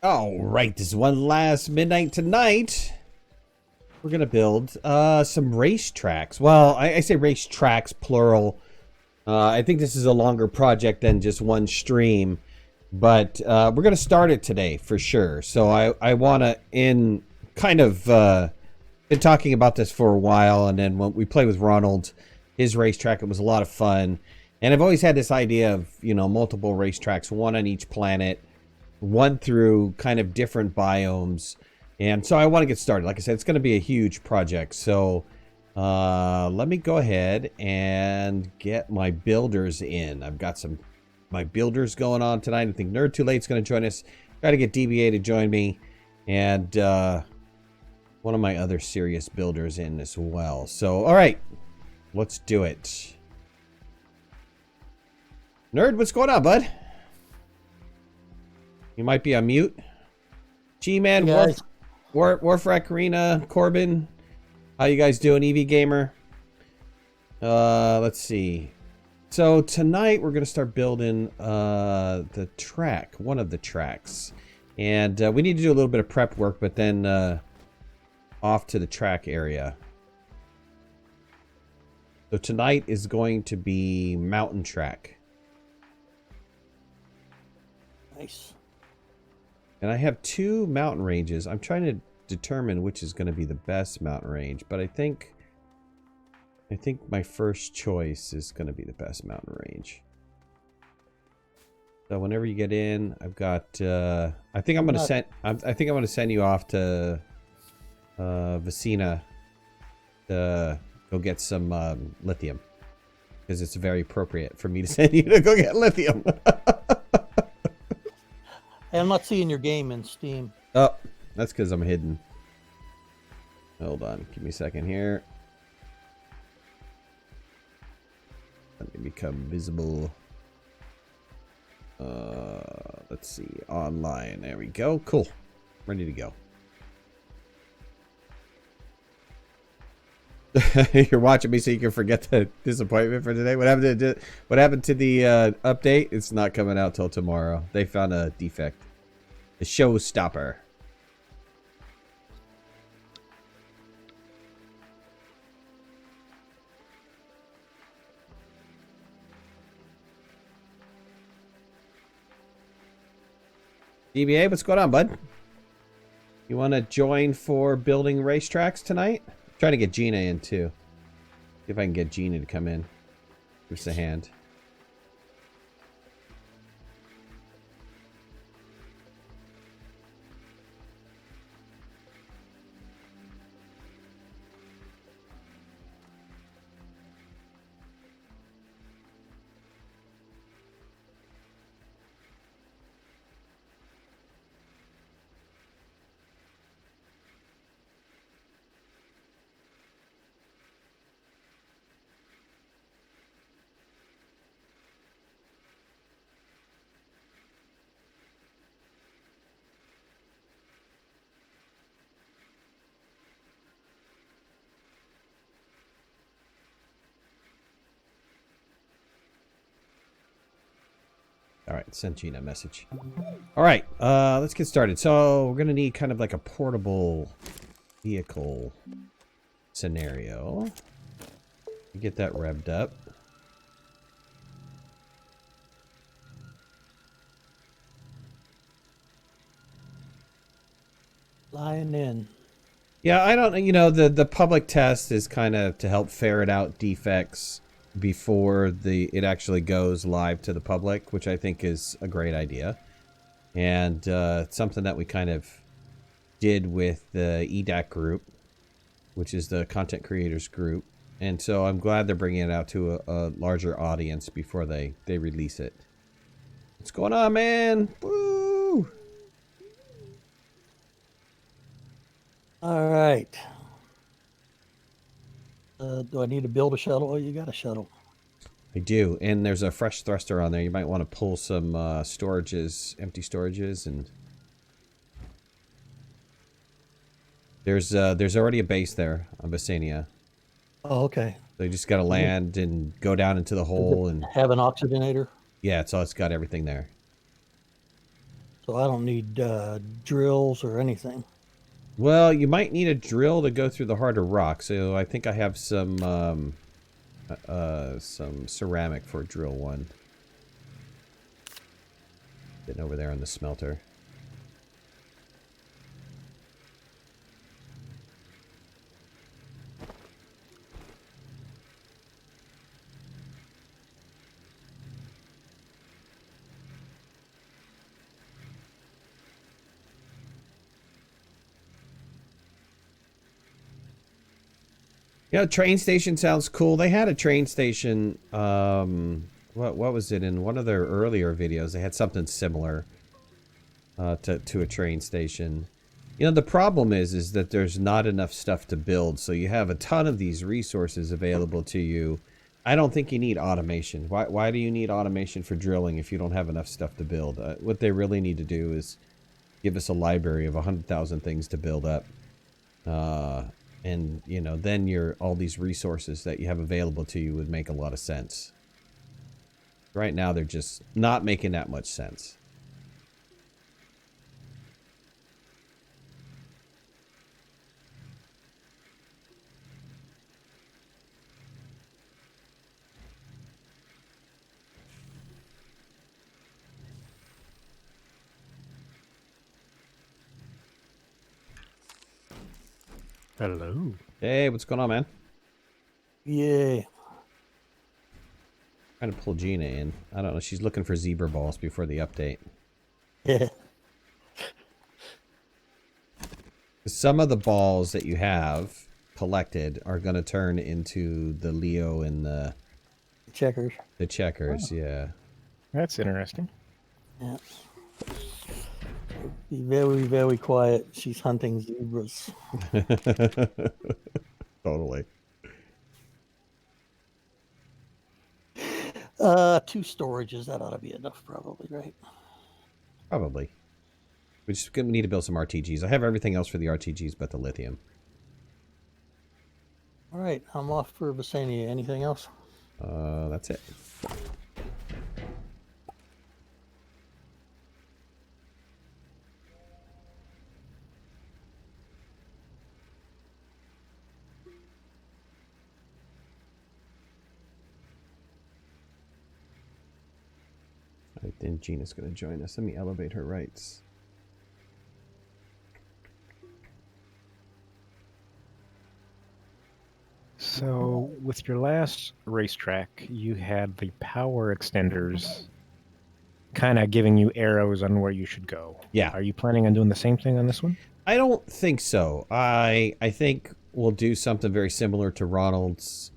All right, this is One Last Midnight tonight. We're gonna build some racetracks. Well, I say racetracks plural. I think this is a longer project than just one stream, but we're gonna start it today for sure. So I wanna been talking about this for a while, and then when we played with Ronald, his racetrack, it was a lot of fun. And I've always had this idea of multiple racetracks, one on each planet, one through kind of different biomes. And so I want to get started. Like I said, it's going to be a huge project. So let me go ahead and get my builders in. I've got my builders going on tonight. I think Nerd Too Late's going to join us. Got to get DBA to join me. And one of my other serious builders in as well. So, all right. Let's do it. Nerd, what's going on, bud? You might be on mute. G-Man, Hey Warfrack Arena, Corbin. How you guys doing, EV Gamer? Let's see. So tonight we're going to start building the track, one of the tracks. And we need to do a little bit of prep work, but then off to the track area. So tonight is going to be mountain track. Nice. And I have two mountain ranges. I'm trying to determine which is going to be the best mountain range, but I think my first choice is going to be the best mountain range. So whenever you get in, I've got I think I'm going to send you off to Vicina to go get some lithium, because it's very appropriate for me to send you to go get lithium. Hey, I'm not seeing your game in Steam. Oh, that's because I'm hidden. Hold on. Give me a second here. Let me become visible. Let's see. Online. There we go. Cool. Ready to go. You're watching me so you can forget the disappointment for today. What happened to the update? It's not coming out till tomorrow. They found a defect. The showstopper. DBA, what's going on, bud? You want to join for building racetracks tonight? I'm trying to get Gina in too. See if I can get Gina to come in. Give us a hand. All right, sent Gina a message. All right, let's get started. So we're gonna need kind of like a portable vehicle scenario. Get that revved up. Lying in. Yeah, I don't. The public test is kind of to help ferret out defects before it actually goes live to the public, which I think is a great idea. And it's something that we kind of did with the EDAC group, which is the content creators group. And so I'm glad they're bringing it out to a larger audience before they release it. What's going on, man? Woo! All right. Do I need to build a shuttle? Oh, you got a shuttle. I do, and there's a fresh thruster on there. You might want to pull some storages, empty storages, and there's already a base there on Vicania. Oh, okay. So you just got to land and go down into the hole and have an oxygenator. Yeah, it's got everything there. So I don't need drills or anything. Well, you might need a drill to go through the harder rock. So I think I have some ceramic for drill 1. Getting over there on the smelter. Yeah, train station sounds cool. They had a train station. What was it in one of their earlier videos? They had something similar to a train station. You know, the problem is that there's not enough stuff to build. So you have a ton of these resources available to you. I don't think you need automation. Why do you need automation for drilling if you don't have enough stuff to build? What they really need to do is give us a library of 100,000 things to build up. And, you know, then all these resources that you have available to you would make a lot of sense. Right now, they're just not making that much sense. Hello. Hey, what's going on, man? Yeah. Trying to pull Gina in. I don't know. She's looking for zebra balls before the update. Yeah. Some of the balls that you have collected are going to turn into the Leo and the Checkers. checkers. Yeah. That's interesting. Yeah. Be very, very quiet. She's hunting zebras. Totally. 2 storages. That ought to be enough, probably, right? Probably. We just need to build some RTGs. I have everything else for the RTGs but the lithium. All right. I'm off for Visania. Anything else? That's it. All right, then Gina's going to join us. Let me elevate her rights. So, with your last racetrack, you had the power extenders kind of giving you arrows on where you should go. Yeah. Are you planning on doing the same thing on this one? I don't think so. I think we'll do something very similar to Ronald's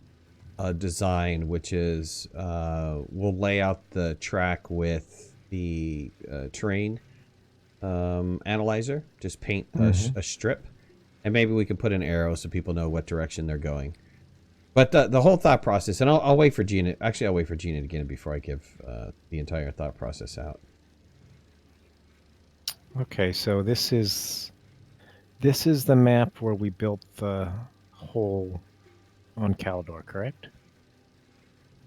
design, which is we'll lay out the track with the terrain analyzer. Just paint a strip, and maybe we can put an arrow so people know what direction they're going. But the whole thought process, and I'll wait for Gina. Actually, I'll wait for Gina to get it before I give the entire thought process out. Okay, so this is the map where we built the hole on Calidor, correct?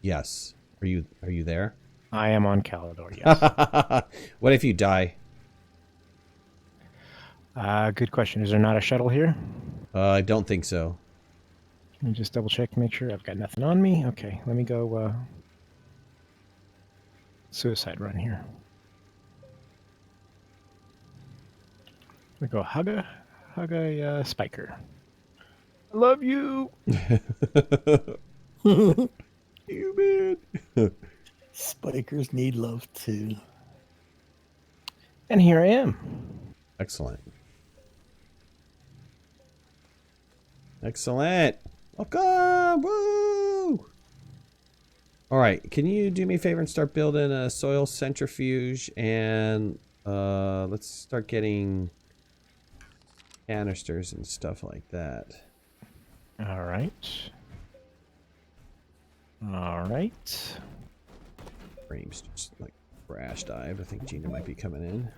Yes. Are you there? I am on Calidor, yes. What if you die? Good question. Is there not a shuttle here? I don't think so. Let me just double check to make sure I've got nothing on me. Okay, let me go suicide run here. We go hug a spiker. I love you. You man. Spikers need love too. And here I am. Excellent. Excellent. Welcome. Woo! All right. Can you do me a favor and start building a soil centrifuge, and let's start getting canisters and stuff like that. All right. All right. Frames just like crash dive. I think Gina might be coming in.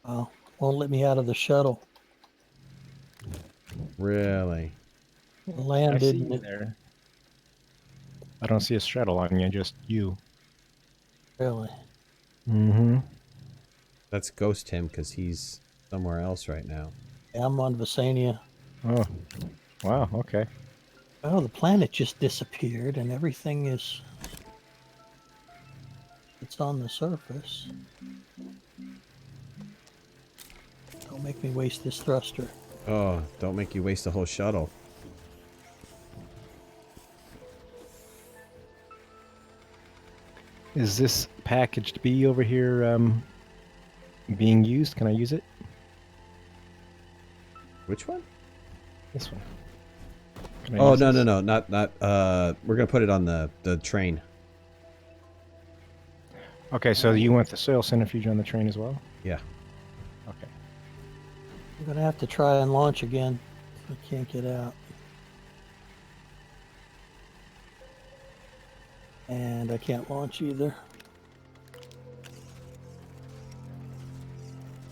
Well, won't let me out of the shuttle. Really? I Landed. see you there. I don't see a straddle on you, just you. Really? Mm-hmm. Let's ghost him because he's somewhere else right now. Yeah, I'm on Visania. Oh, wow. Okay. Oh, the planet just disappeared and everything is... It's on the surface. Don't make me waste this thruster. Oh, don't make you waste the whole shuttle. Is this packaged B over here being used? Can I use it? Which one? This one. Can I Oh, use no, this? no, no. Not, we're going to put it on the train. Okay, so you want the soil centrifuge on the train as well? Yeah. Okay. I'm gonna have to try and launch again. I can't get out. And I can't launch either.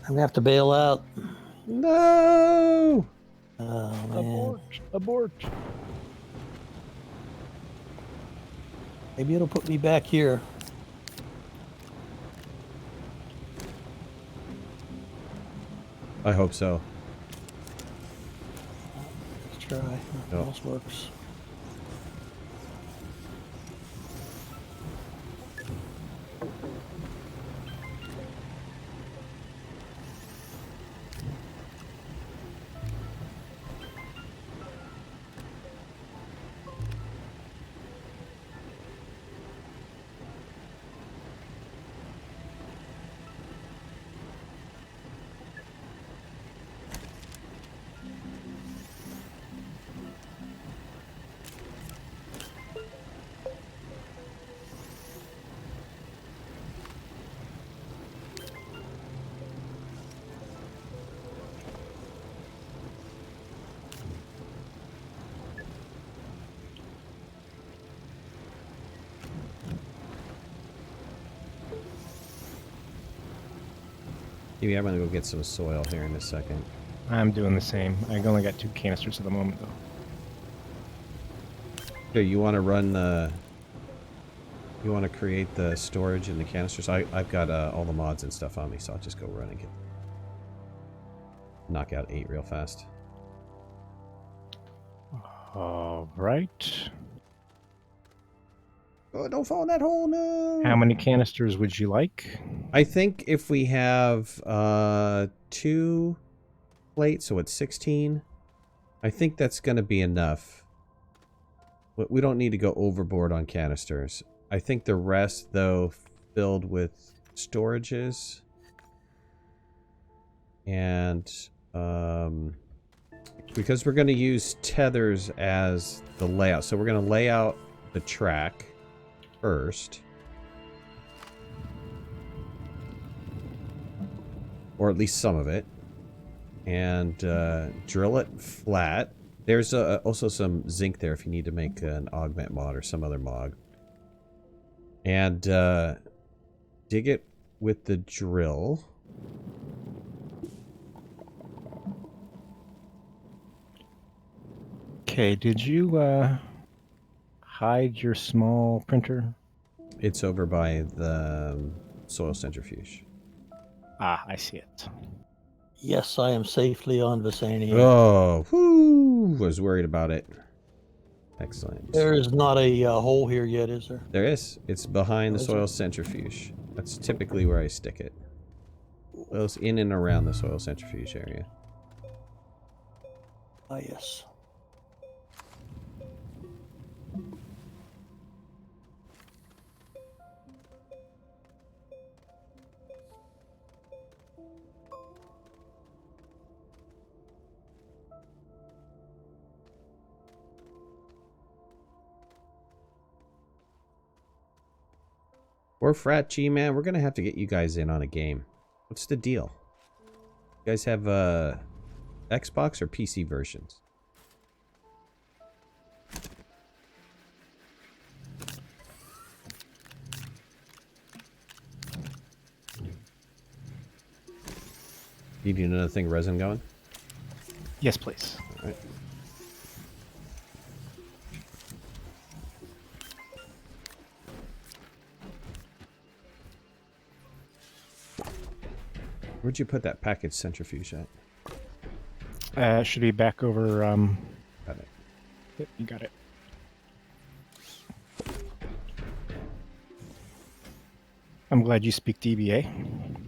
I'm gonna have to bail out. No! Oh man. Abort! Abort! Maybe it'll put me back here. I hope so. Let's try. Nothing No. else works. Maybe I'm going to go get some soil here in a second. I'm doing the same. I only got 2 canisters at the moment, though. Here, you want to run the... You want to create the storage and the canisters? I've got all the mods and stuff on me, so I'll just go run and get... Knock out 8 real fast. All right. Oh, don't fall in that hole, no! How many canisters would you like? I think if we have 2 plates, so it's 16. I think that's going to be enough. But we don't need to go overboard on canisters. I think the rest, though, filled with storages. And because we're going to use tethers as the layout. So we're going to lay out the track first. Or at least some of it. And drill it flat. There's also some zinc there if you need to make an augment mod or some other mod. And dig it with the drill. Okay, did you hide your small printer? It's over by the soil centrifuge. Ah, I see it. Yes, I am safely on Visania. Oh, whoo! Was worried about it. Excellent. There is not a hole here yet, is there? There is. It's behind the Is soil it? centrifuge. That's typically where I stick it. Well, it's in and around the soil centrifuge area. Ah, yes. Or Frat G, man, we're gonna have to get you guys in on a game. What's the deal? You guys have Xbox or PC versions? You need another thing resin going? Yes, please. All right. Where'd you put that package centrifuge at? It should be back over. Got it. Yep, you got it. I'm glad you speak DBA.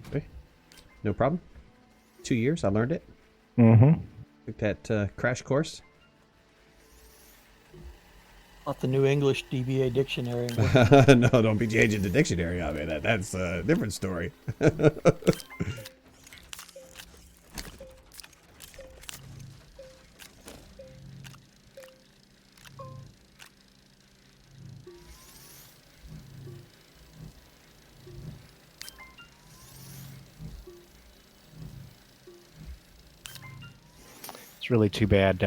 Okay. No problem. 2 years, I learned it. Mm-hmm. Took that crash course. Not the New English DBA dictionary. No, don't be changing the dictionary on me. That's a different story. It's really too bad.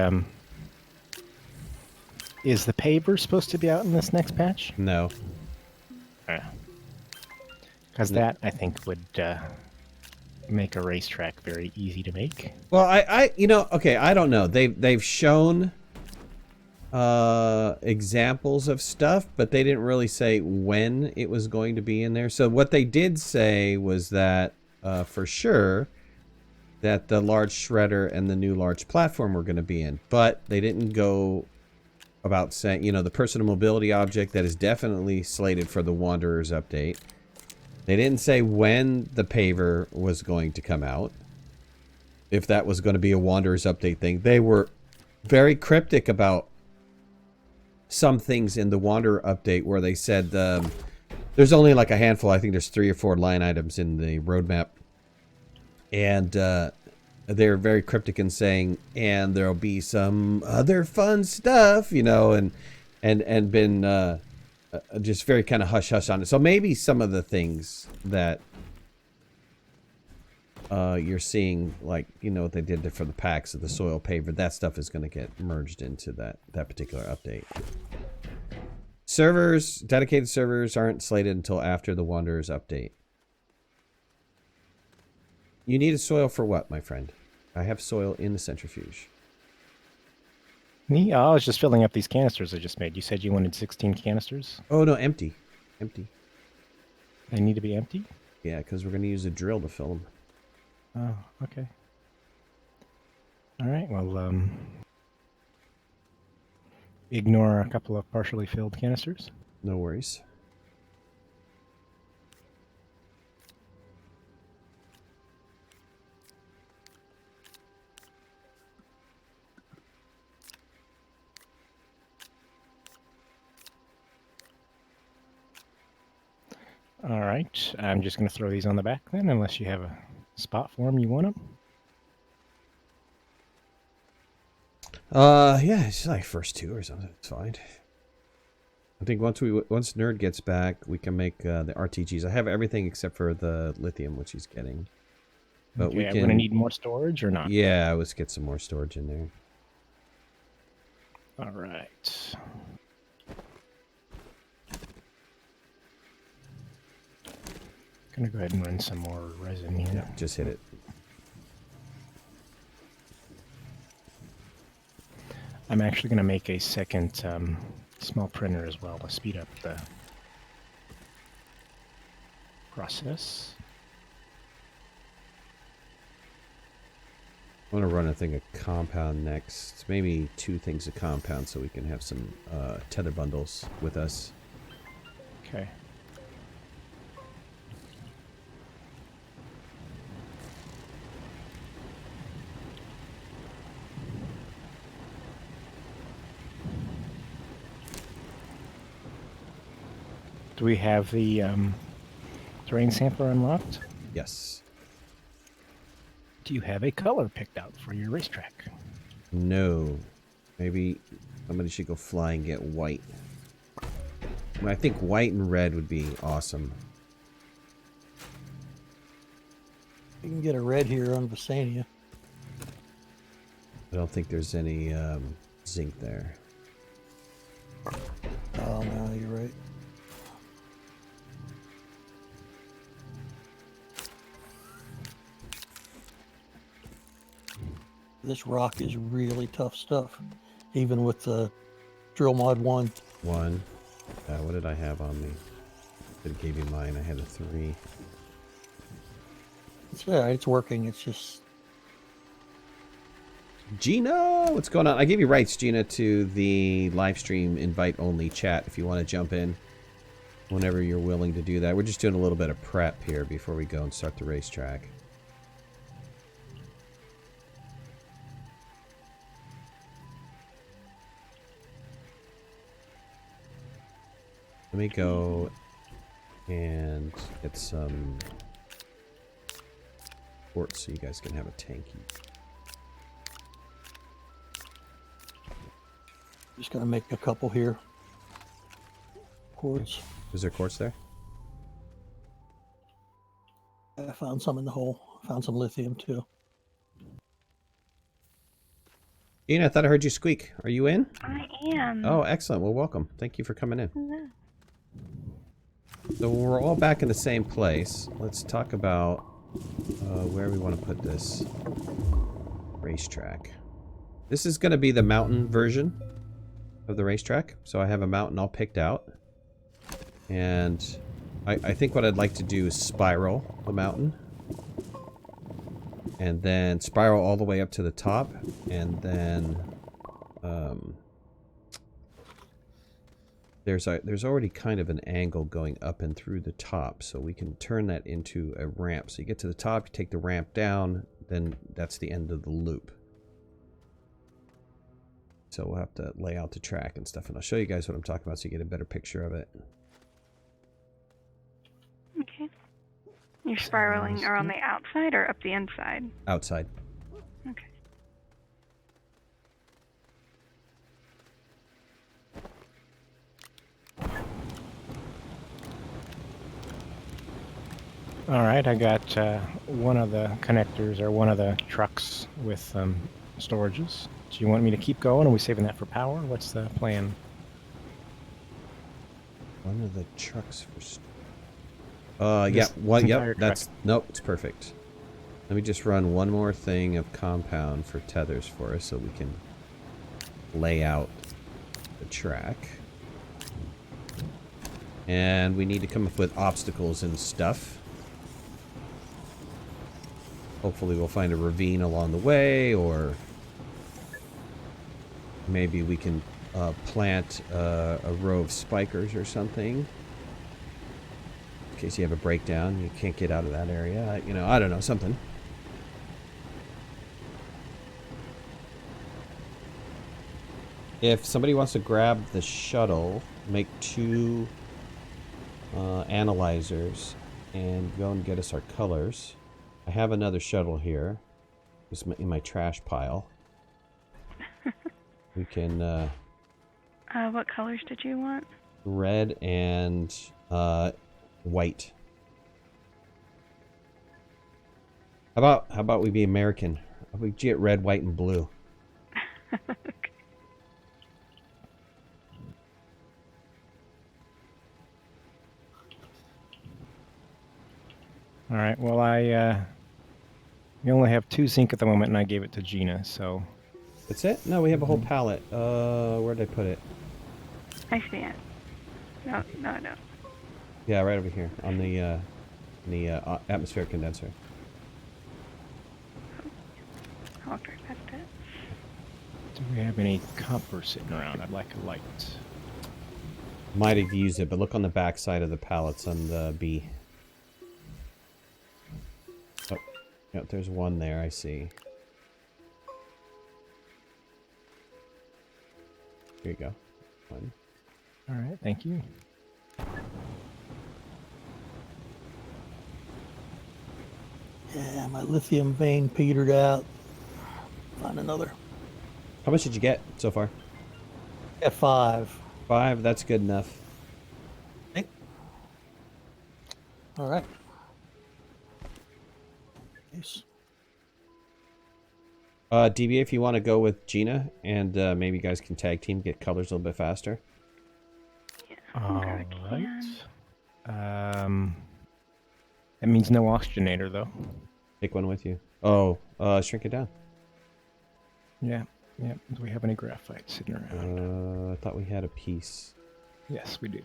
Is the paver supposed to be out in this next patch? No. Because that, I think, would make a racetrack very easy to make. Well, okay, I don't know. They've shown examples of stuff, but they didn't really say when it was going to be in there. So what they did say was that for sure that the large shredder and the new large platform were going to be in, but they didn't go about saying, the personal mobility object that is definitely slated for the Wanderers update. They didn't say when the paver was going to come out, if that was going to be a Wanderers update thing. They were very cryptic about some things in the Wanderer update where they said there's only like a handful. I think there's 3 or 4 line items in the roadmap. And they're very cryptic in saying, and there'll be some other fun stuff, and been just very kind of hush-hush on it. So maybe some of the things that you're seeing, like, what they did for the packs of the soil paver, that stuff is going to get merged into that particular update. Servers, dedicated servers aren't slated until after the Wanderers update. You need a soil for what, my friend? I have soil in the centrifuge. Me? I was just filling up these canisters I just made. You said you wanted 16 canisters? Oh, no, empty. Empty. They need to be empty? Yeah, because we're going to use a drill to fill them. Oh, okay. All right, well, ignore a couple of partially filled canisters. No worries. All right, I'm just going to throw these on the back then, unless you have a spot for them you want them. Yeah, it's like first 2 or something. It's fine. I think once Nerd gets back, we can make the RTGs. I have everything except for the lithium, which he's getting. But Okay, we can. I'm going to need more storage or not? Yeah, let's get some more storage in there. All right. I'm going to go ahead and run some more resin here. Yeah, just hit it. I'm actually going to make a second small printer as well to speed up the process. I want to run a thing of compound next. Maybe 2 things of compound so we can have some tether bundles with us. Okay. Do we have the terrain sampler unlocked? Yes. Do you have a color picked out for your racetrack? No. Maybe somebody should go fly and get white. I think white and red would be awesome. You can get a red here on Visania. I don't think there's any zinc there. Oh, no, you're right. This rock is really tough stuff, even with the drill mod 1. 1. What did I have on me? It gave you mine. I had a 3. It's working. It's just Gina, what's going on? I gave you rights, Gina, to the live stream invite only chat if you want to jump in whenever you're willing to do that. We're just doing a little bit of prep here before we go and start the racetrack. Let me go and get some quartz so you guys can have a tanky. just gonna make a couple here. Quartz. Is there quartz there? I found some in the hole. Found some lithium too. Gina, I thought I heard you squeak. Are you in? I am. Oh, excellent. Well, welcome. Thank you for coming in. Hello. So we're all back in the same place. Let's talk about where we want to put this racetrack. This is going to be the mountain version of the racetrack. So I have a mountain all picked out. And I think what I'd like to do is spiral the mountain. And then spiral all the way up to the top. And then there's already kind of an angle going up and through the top, so we can turn that into a ramp. So you get to the top, you take the ramp down, then that's the end of the loop. So we'll have to lay out the track and stuff, and I'll show you guys what I'm talking about so you get a better picture of it. Okay. You're spiraling around the outside or up the inside? Outside. Okay. All right, I got one of the connectors or one of the trucks with storages. Do you want me to keep going? Are we saving that for power? What's the plan? One of the trucks for... This entire that's... track. Nope, it's perfect. Let me just run one more thing of compound for tethers for us so we can lay out the track. And we need to come up with obstacles and stuff. Hopefully we'll find a ravine along the way, or maybe we can plant a row of spikers or something. In case you have a breakdown, you can't get out of that area. You know, I don't know, something. If somebody wants to grab the shuttle, make 2 analyzers, and go and get us our colors. I have another shuttle here. It's in my trash pile. We can... what colors did you want? red and white. How about we be American? How about we get red, white, and blue? Okay. All right, well, we only have 2 zinc at the moment, and I gave it to Gina, so... That's it? No, we have a whole pallet. Where'd I put it? I see it. No. Yeah, right over here on the atmospheric condenser. I'll walk right past it. Do we have any copper sitting around? I'd like a light. Might have used it, but look on the back side of the pallets on the B. Oh, yeah, there's one there, I see. Here you go. One. All right, thank you. Yeah, my lithium vein petered out. Find another. How much did you get so far? Got 5. 5, that's good enough. All right. Nice. DBA, if you want to go with Gina, and maybe you guys can tag team, get colors a little bit faster. All Okay, right. That means no oxygenator, though. Take one with you. Oh, shrink it down. Yeah. Do we have any graphite sitting around? I thought we had a piece. Yes, we do.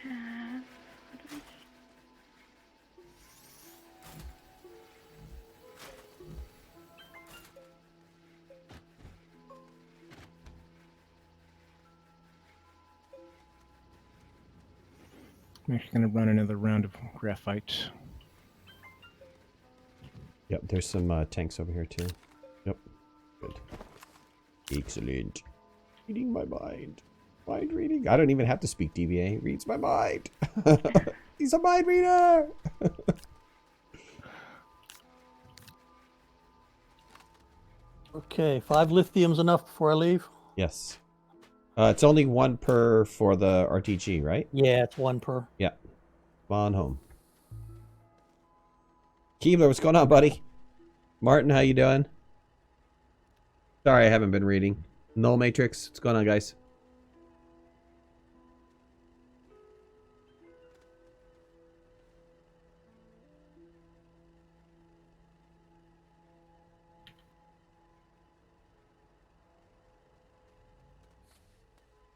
what do I'm actually going to run another round of graphite. Yep, there's some tanks over here too. Yep, good. Excellent. Reading my mind. Mind reading. I don't even have to speak DBA. He reads my mind. He's a mind reader. Okay, 5 lithium's enough before I leave? Yes. It's only 1 per for the RTG, right? Yeah, it's 1 per. Yeah. Come on home. Keebler, what's going on, buddy? Martin, how you doing? Sorry, I haven't been reading. Null Matrix, what's going on, guys?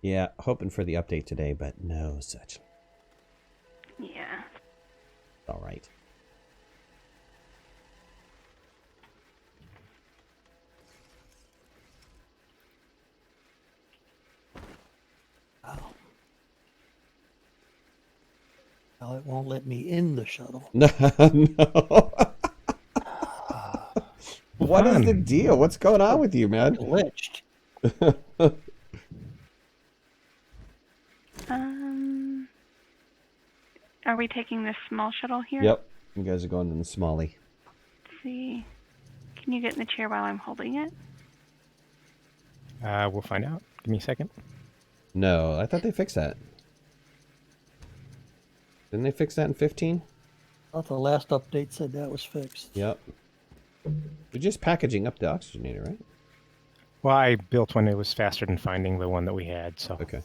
Yeah, hoping for the update today, but no such. Yeah. All right. Wow. Now it won't let me in the shuttle. No. What is the deal? What's going on with you, man? Glitched. Are we taking this small shuttle here? Yep. You guys are going in the Smalley. Let's see. Can you get in the chair while I'm holding it? We'll find out. Give me a second. No, I thought they fixed that. Didn't they fix that in 15? I thought the last update said that was fixed. Yep. We're just packaging up the oxygenator, right? Well, I built one that was faster than finding the one that we had, so. Okay.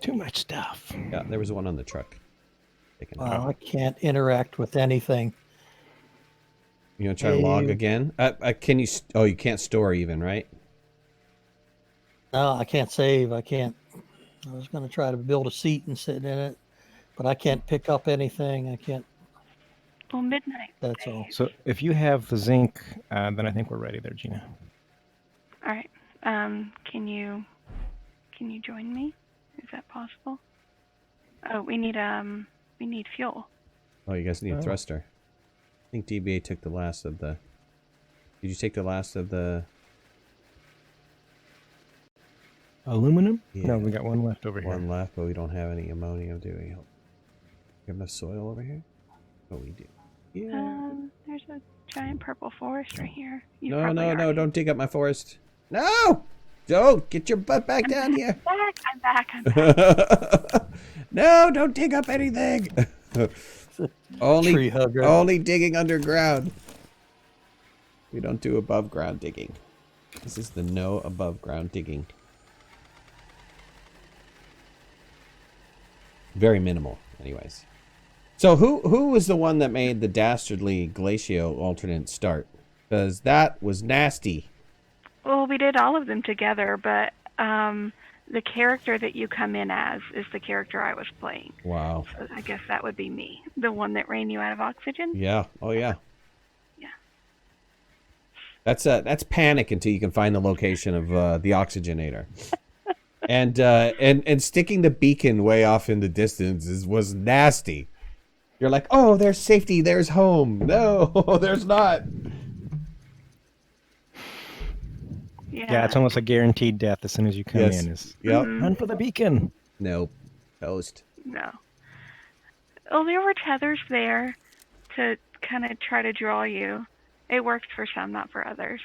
Too much stuff. Yeah, there was one on the truck. Taken out. Wow, I can't interact with anything. You want to try to log again? Can you? Oh, you can't store even, right? No, I can't save. I can't. I was going to try to build a seat and sit in it, but I can't pick up anything. I can't. Well, midnight. That's all. So if you have the zinc, then I think we're ready there, Gina. All right. Can you join me? Is that possible? Oh, we need fuel. Oh, you guys need a thruster. I think DBA took the last of the... Did you take the last of the... Aluminum? Yeah. No, we got one left over here. One left, but we don't have any ammonium, do we? You have enough soil over here? Oh, we do. Yeah. There's a giant purple forest right here. You No, probably no, no, already- don't dig up my forest. No! Don't! Get your butt back down here! I'm back. No, don't dig up anything! Tree hugger. Only digging underground. We don't do above ground digging. This is the no above ground digging. Very minimal, anyways. So who was the one that made the dastardly Glacio alternate start? Because that was nasty. Well, we did all of them together, but the character that you come in as is the character I was playing. Wow. So I guess that would be me, the one that ran you out of oxygen. Yeah. Oh yeah. Yeah. That's panic until you can find the location of the oxygenator. And sticking the beacon way off in the distance was nasty. You're like, oh, there's safety, there's home. No, there's not. Yeah, it's almost a guaranteed death as soon as you come in. Yep. Run for the beacon. Nope. Toast. No. Oh, there were tethers there to kind of try to draw you. It worked for some, not for others.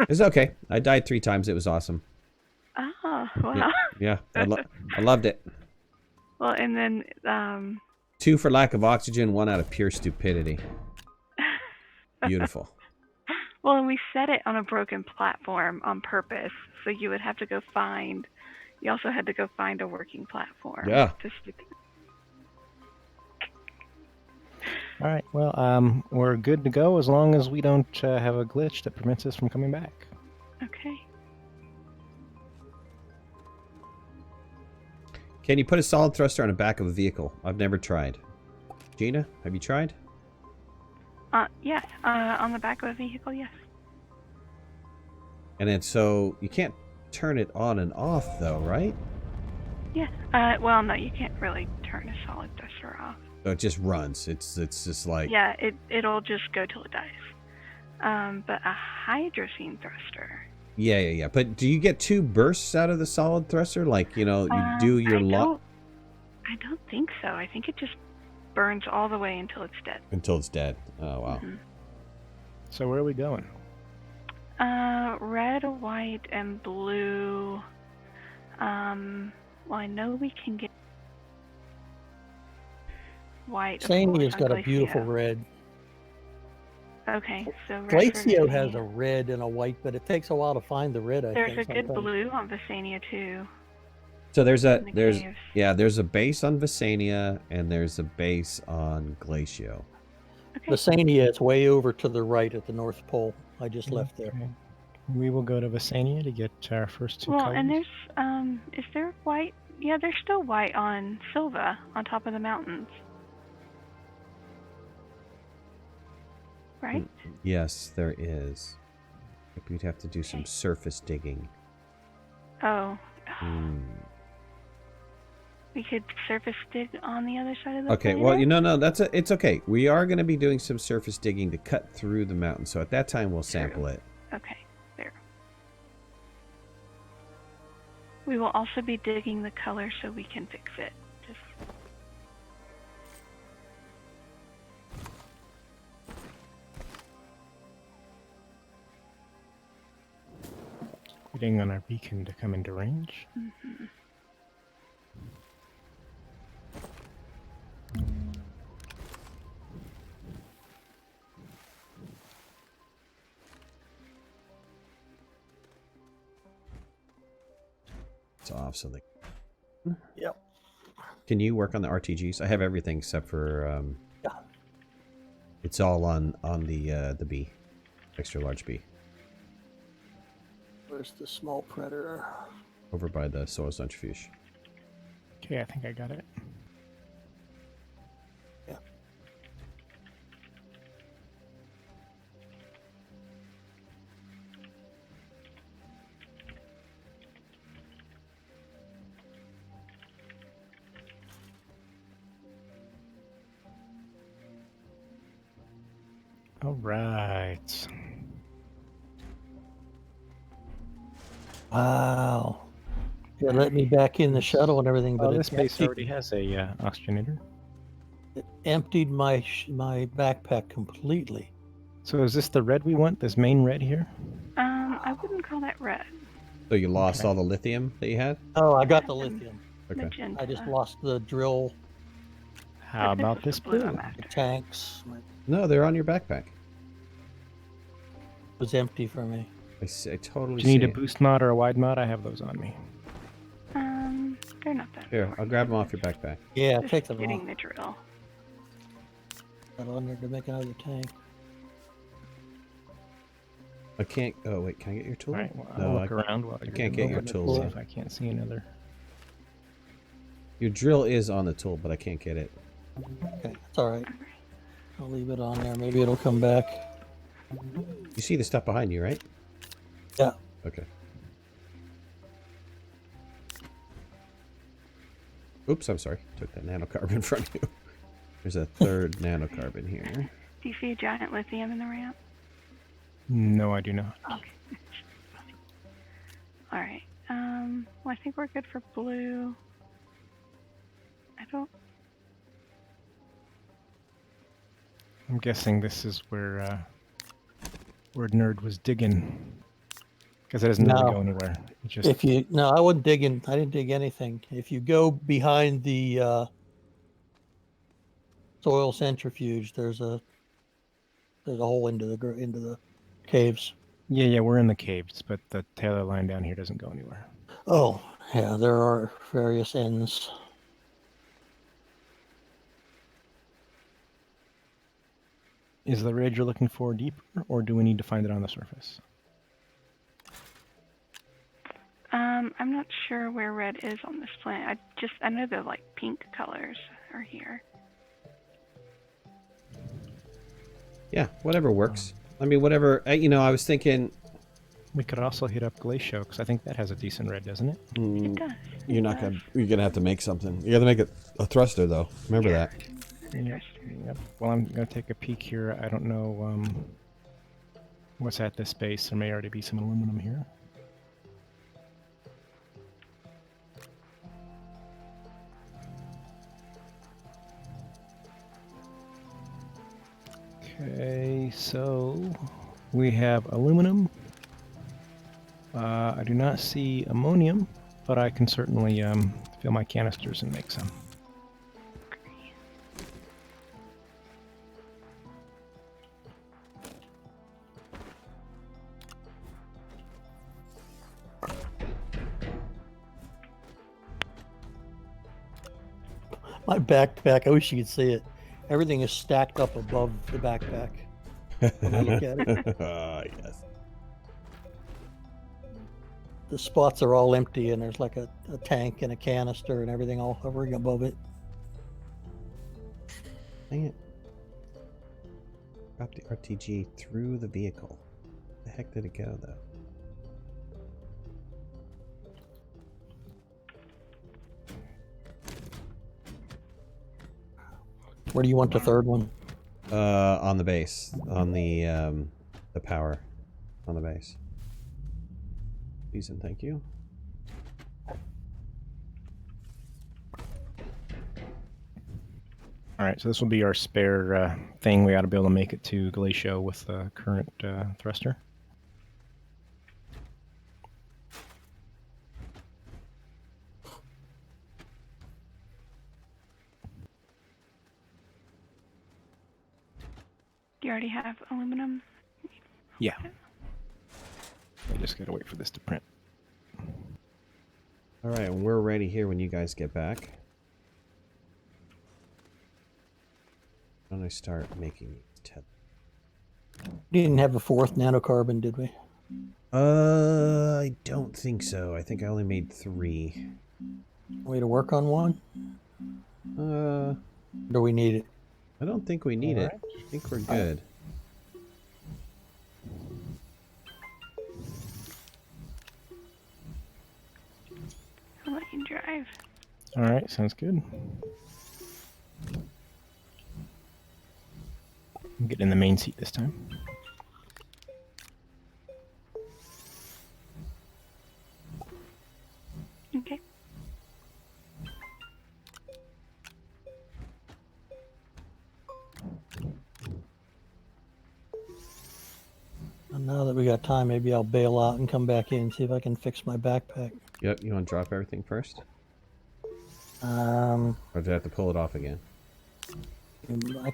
It's okay. I died 3 times. It was awesome. Oh, wow. Yeah. I loved it. Well, and then 2 for lack of oxygen, 1 out of pure stupidity. Beautiful. well, and we set it on a broken platform on purpose, so you would have to go find. You also had to go find a working platform. Yeah. To stick. All right, well, we're good to go as long as we don't have a glitch that prevents us from coming back. Okay. Can you put a solid thruster on the back of a vehicle? I've never tried. Gina, have you tried? Yes. On the back of a vehicle, yes. And then so you can't turn it on and off though, right? Yeah. Well, no, you can't really turn a solid thruster off. So it just runs. It's just like Yeah, it'll just go till it dies. But a hydrogen thruster. yeah. But do you get 2 bursts out of the solid thruster? Like, you know, you do your I don't think so. I think it just burns all the way until it's dead. until it's dead. Oh wow. Mm-hmm. So where are we going? Red, white, and blue. Well, I know we can get white. Sania's got a beautiful red. Okay, so red Glacio for has a Visania. red and a white, but it takes a while to find the red. I There's think a good sometimes. blue on Visania too. So there's in the caves. there's a base on Visania and there's a base on Glacio. Okay. Visania is way over to the right at the North Pole. I just left there. Okay. We will go to Visania to get our first 2 Well, colors. and there's is there white? Yeah, there's still white on Silva on top of the mountains. Right? Yes, there is. We'd have to do some Okay. surface digging. Oh, Hmm. we could surface dig on the other side of the Okay, planet? well, it's okay. We are going to be doing some surface digging to cut through the mountain. So at that time, we'll sample it. Okay, there. We will also be digging the color so we can fix it. Just Waiting on our beacon to come into range. It's off, so they... Yep. Can you work on the RTGs? I have everything except for Yeah. it's all on the B, extra large B, Where's the small predator? over by the soil centrifuge. Okay, I think I got it. Yeah. All right. Wow. It let me back in the shuttle and everything, but Oh, it this base already has a oxygenator. it emptied my my backpack completely. So is this the red we want? This main red here? I wouldn't call that red. So you lost Okay. all the lithium that you had? Oh, I got the lithium. Okay. Magenta. I just lost the drill, How But about was this the blue blue? I'm the after. tanks. It No, they're on your backpack. was empty for me. I totally Do you need see a it. boost mod or a wide mod? I have those on me. They're not that Here, I'll important. grab them off your backpack. Yeah, Just take them getting off. the drill. Got on there to make another tank. I can't. Oh wait, can I get your tool? All right, well, I'll No, look around while you're can't doing get your that, tools. See if I can't see another. your drill is on the tool, but I can't get it. Okay, it's all right. I'll leave it on there. Maybe it'll come back. You see the stuff behind you, right? Yeah. Okay. Oops, I'm sorry. Took that nanocarbon from you. There's a third nanocarbon here. Do you see a giant lithium in the ramp? No, I do not. Okay. All right. Well, I think we're good for blue. I'm guessing this is where Nerd was digging. Because it doesn't really No. go anywhere. It just If you no, I wasn't digging. I didn't dig anything. If you go behind the soil centrifuge, there's a hole into the caves. yeah, we're in the caves, but the Taylor line down here doesn't go anywhere. Oh, yeah, there are various ends. Is the ridge you're looking for deeper, or do we need to find it on the surface? I'm not sure where red is on this planet. I know the like pink colors are here. Yeah, whatever works. I mean, whatever. I was thinking. We could also hit up Glacio because I think that has a decent red, doesn't it? It does. You're gonna have to make something. You gotta make a thruster though. Remember that. Yep. Well, I'm gonna take a peek here. I don't know what's at this space. There may already be some aluminum here. Okay, so we have aluminum. I do not see ammonium, but I can certainly fill my canisters and make some. My backpack, I wish you could see it. Everything is stacked up above the backpack. When I look at it. Yes. The spots are all empty, and there's like a tank and a canister and everything all hovering above it. Dang it. Drop the RTG through the vehicle. Where the heck did it go, though? Where do you want the third one? On the base. On the power. On the base. Please and thank you. Alright, so this will be our spare thing. We ought to be able to make it to Glacio with the current thruster. Do you already have aluminum? Yeah. I just gotta wait for this to print. Alright, we're ready here when you guys get back. When I start making these We didn't have a fourth nanocarbon, did we? I don't think so. I think I only made 3. Way to work on one? Do we need it? I don't think we need it. I think we're good. I'll let you drive. Alright, sounds good. I'm getting in the main seat this time. Okay. And now that we got time, maybe I'll bail out and come back in and see if I can fix my backpack. Yep, you want to drop everything first? Um, Or do I have to pull it off again? I,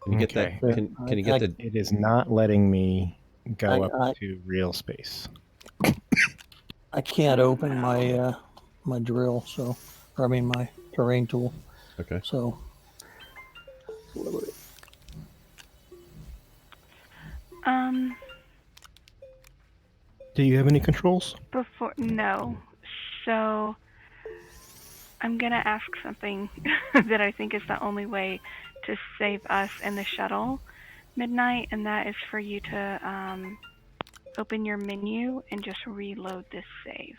Can you get Okay. that? Can you get the... It is not letting me go I- up to real space. I can't open my my drill, so, or I mean my terrain tool. Okay. So, Do you have any controls? No. So I'm gonna ask something that I think is the only way to save us in the shuttle midnight, and that is for you to open your menu and just reload this save.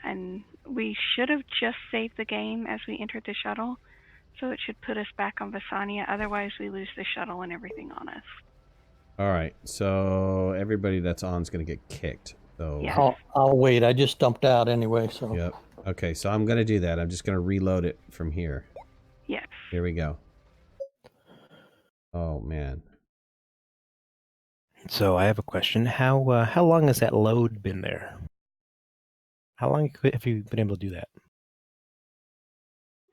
And we should have just saved the game as we entered the shuttle, so it should put us back on Visania. Otherwise, we lose the shuttle and everything on us. All right. So everybody that's on is going to get kicked. So Yeah. I'll wait. I just dumped out anyway, so. Yep. Okay, so I'm going to do that. I'm just going to reload it from here. Yes. Here we go. Oh, man. So I have a question. How long has that load been there? How long have you been able to do that?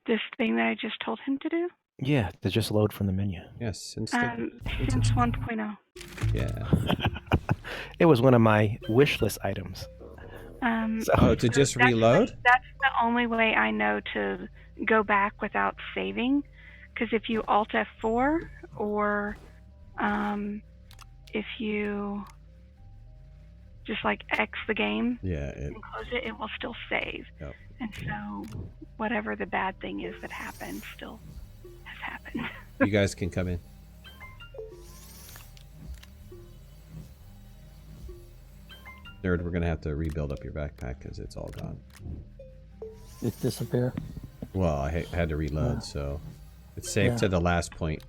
This thing that I just told him to do? Yeah, to just load from the menu. Yes, since Since 1.0. Yeah. It was one of my wish list items. Oh, to just reload? That's the only way I know to go back without saving. Because if you Alt F4 or if you just like X the game Yeah. and close it, it will still save. Yep. And so whatever the bad thing is that happened still has happened. You guys can come in. Nerd, we're gonna have to rebuild up your backpack because it's all gone. It disappear. Well, I had to reload, Yeah. so it's saved Yeah. to the last point.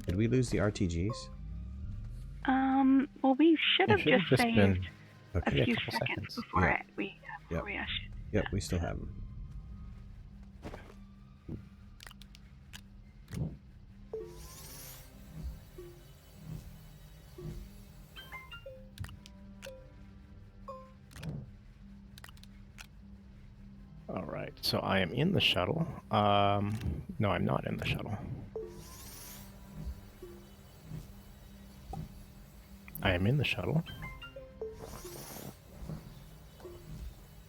Did we lose the RTGs? Well, we should have should've just been saved a Okay. maybe a few couple seconds seconds. before Yeah. we Yep. ushered. Yep, we still have them. All right, so I am in the shuttle. No, I'm not in the shuttle. I am in the shuttle.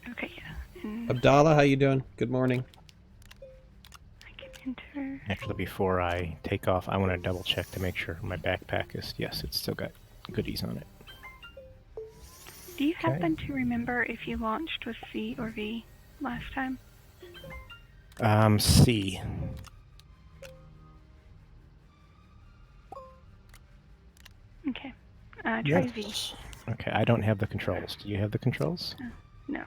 Okay, yeah. And Abdallah, how you doing? Good morning. I can enter. Actually, before I take off, I want to double check to make sure my backpack is, yes, it's still got goodies on it. Do you Okay. happen to remember if you launched with C or V last time? C. Okay. Try V. Yes. Okay, I don't have the controls. Do you have the controls? No.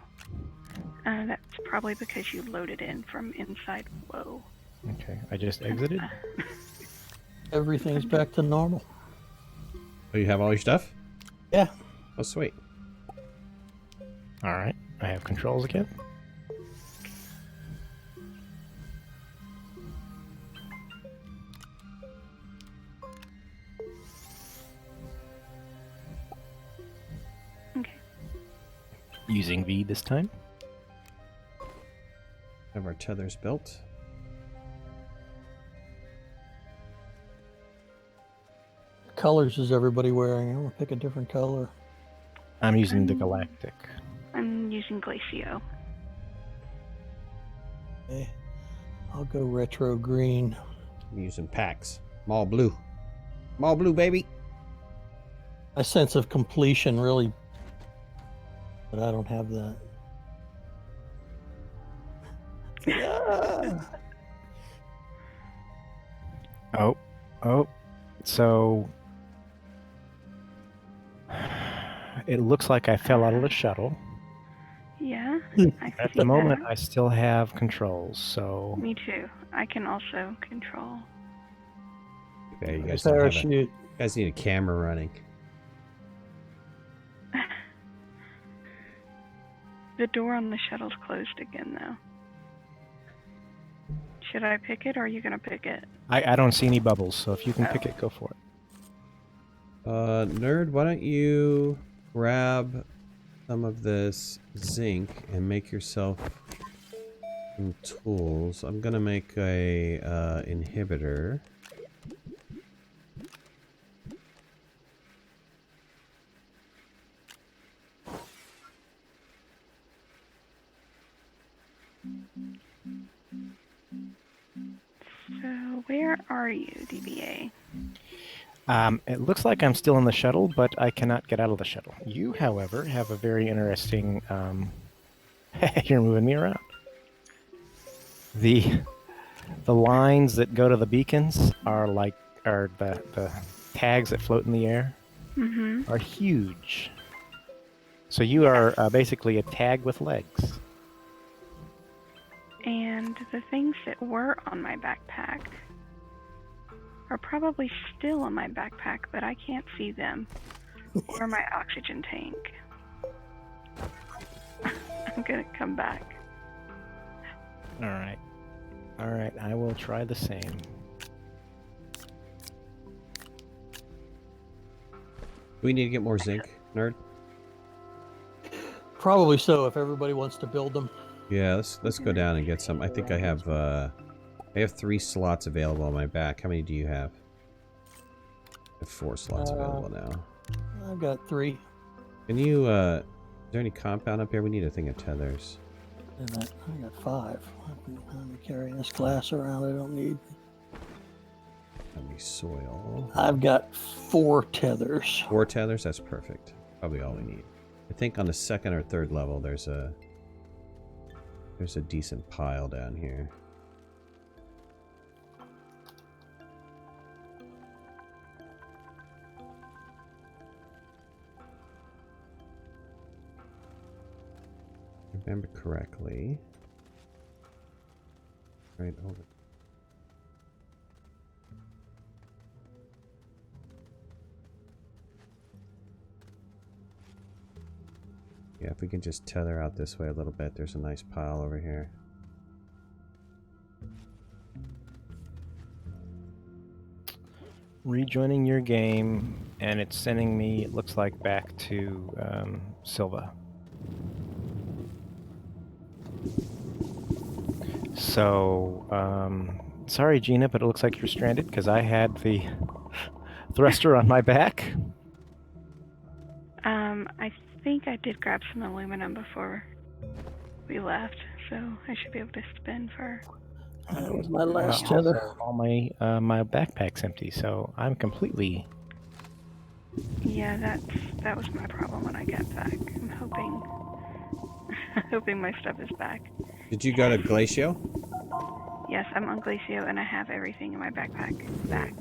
That's probably because you loaded in from inside. Whoa. Okay, I just exited. Everything's back to normal. Oh, you have all your stuff? Yeah. Oh, sweet. All right, I have controls again. Okay. Using V this time. Have our tethers built. Colors is everybody wearing? I'm gonna pick a different color. I'm using the Galactic. I'm using Glacio. Okay. I'll go retro green. I'm using packs. Mall blue. Mall blue, baby. My sense of completion really, but I don't have that. Yeah. Oh, so it looks like I fell out of the shuttle. Yeah. I At see the moment, that. I still have controls, so Me too. I can also control. Yeah, you guys don't have a, Parachute. you guys need a camera running. The door on the shuttle's closed again, though. Should I pick it, or are you gonna pick it? I don't see any bubbles, so if you can pick it, go for it. Nerd, why don't you grab some of this zinc and make yourself some tools. I'm gonna make a inhibitor. So, where are you, DBA? It looks like I'm still in the shuttle, but I cannot get out of the shuttle. You, however, have a very interesting. You're moving me around. The lines that go to the beacons are the tags that float in the air Mm-hmm. are huge. So you are basically a tag with legs. And the things that were on my backpack are probably still on my backpack, but I can't see them. Or my oxygen tank. I'm gonna come back. All right. I will try the same. Do we need to get more zinc, Nerd? Probably so if everybody wants to build them. Yeah, let's go down and get some. I think I have 3 slots available on my back. How many do you have? I have 4 slots available now. I've got 3. Can you is there any compound up here? We need a thing of tethers. And I got 5. I'm carrying this glass around I don't need. Let me soil. I've got 4 tethers. 4 tethers, that's perfect. Probably all we need. I think on the second or third level there's a decent pile down here. If I remember correctly. Right over. Yeah, if we can just tether out this way a little bit, there's a nice pile over here. Rejoining your game, and it's sending me, it looks like, back to Silva. So, sorry, Gina, but it looks like you're stranded because I had the thruster on my back. I think I did grab some aluminum before we left, so I should be able to spin for... That was my last tether. All my my backpack's empty, so I'm completely... Yeah, that was my problem when I got back. I'm hoping my stuff is back. Did you go to Glacio? Yes, I'm on Glacio and I have everything in my backpack back.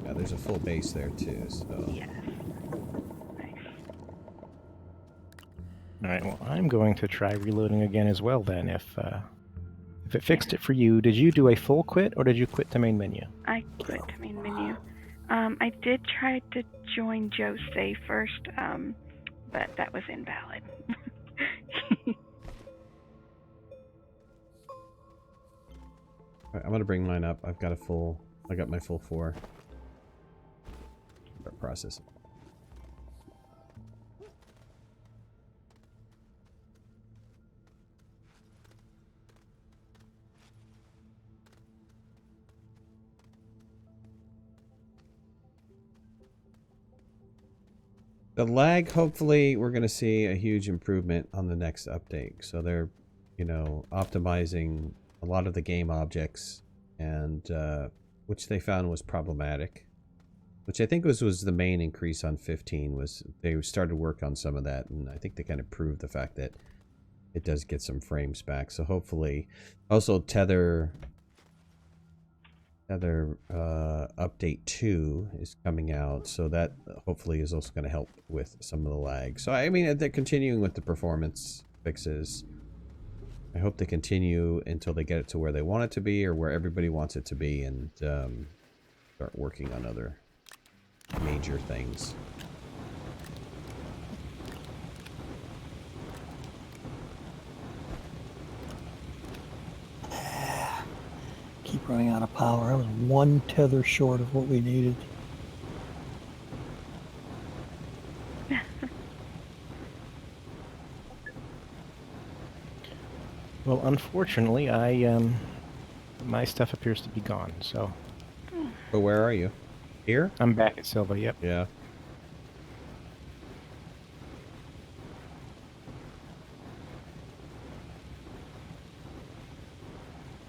Yeah, there's a full base there too, so... Yes. Nice. Alright, well, I'm going to try reloading again as well then, if it fixed it for you. Did you do a full quit, or did you quit the main menu? I quit the main menu. I did try to join Joe's save first, but that was invalid. Alright, I'm gonna bring mine up. I got my full 4. Start processing. The lag, hopefully, we're going to see a huge improvement on the next update. So they're, you know, optimizing a lot of the game objects, and which they found was problematic. Which I think was the main increase on 15, was they started work on some of that, and I think they kind of proved the fact that it does get some frames back. So hopefully, also Tether update 2 is coming out, so that hopefully is also going to help with some of the lag. So I mean, they're continuing with the performance fixes. I hope they continue until they get it to where they want it to be, or where everybody wants it to be, and start working on other major things. Keep running out of power. I was 1 tether short of what we needed. Well, unfortunately, my stuff appears to be gone, so... But where are you? Here? I'm back at Silva, yep. Yeah.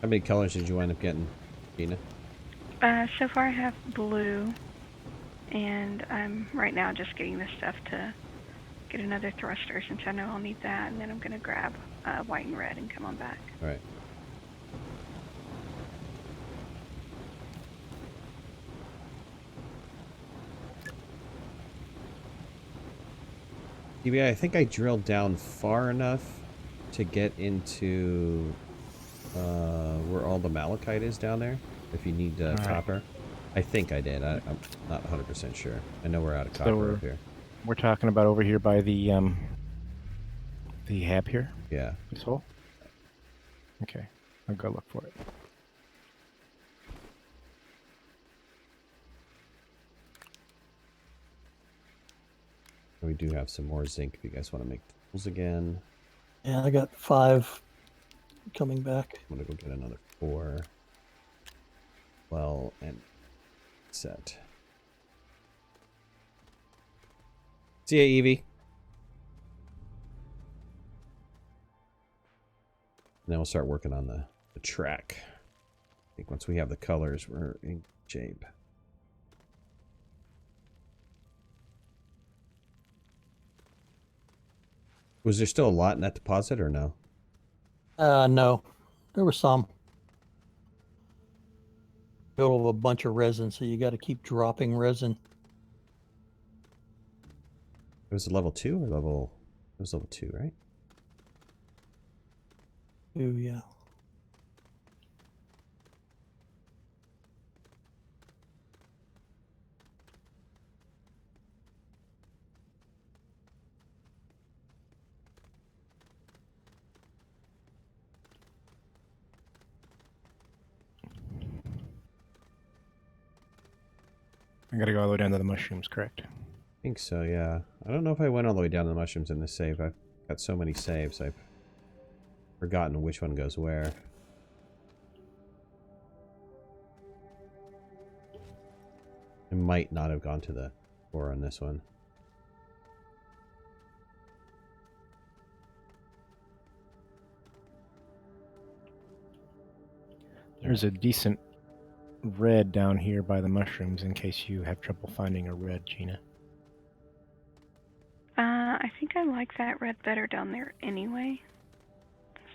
How many colors did you wind up getting, Gina? So far I have blue, and I'm right now just getting this stuff to get another thruster, since I know I'll need that, and then I'm going to grab white and red and come on back. All right. TBI, I think I drilled down far enough to get into where all the malachite is down there. If you need copper. Right. I think I did. I'm not 100% sure. I know we're out of copper up here. We're talking about over here by the hab here? Yeah. This hole? Okay. I'll go look for it. We do have some more zinc if you guys want to make tools again. Yeah, I got 5 coming back. I'm going to go get another 4. Well, and set. See ya, Evie. Now we'll start working on the track. I think once we have the colors, we're in shape. Was there still a lot in that deposit or no? No. There was some. Middle of a bunch of resin, so you got to keep dropping resin. It was a level 2 or level... It was level 2, right? Oh, yeah. I gotta go all the way down to the mushrooms, correct? I think so, yeah. I don't know if I went all the way down to the mushrooms in this save. I've got so many saves, I've forgotten which one goes where. I might not have gone to the core on this one. There's a decent red down here by the mushrooms in case you have trouble finding a red, Gina. I think I like that red better down there anyway.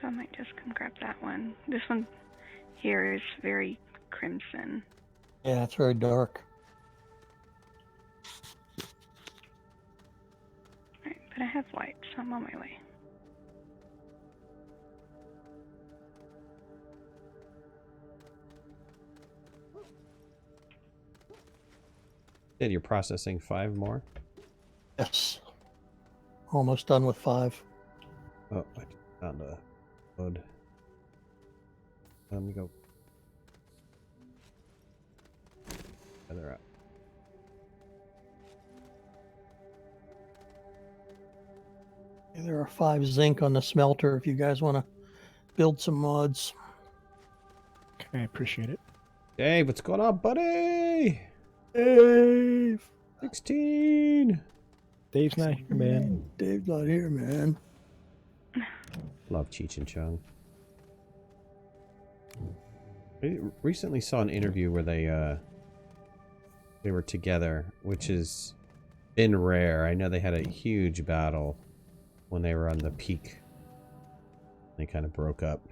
So I might just come grab that one. This one here is very crimson. Yeah, it's very dark. Right, but I have white, so I'm on my way. Did you're processing 5 more? Yes. Almost done with 5. Oh, I found a load. Let me go. Yeah, they're out. There are 5 zinc on the smelter if you guys want to build some mods. Okay, I appreciate it. Dave, what's going on, buddy? Dave! 16! Dave's not here, man. Dave's not here, man. Love Cheech and Chong. I recently saw an interview where they were together, which has been rare. I know they had a huge battle when they were on the peak. They kind of broke up.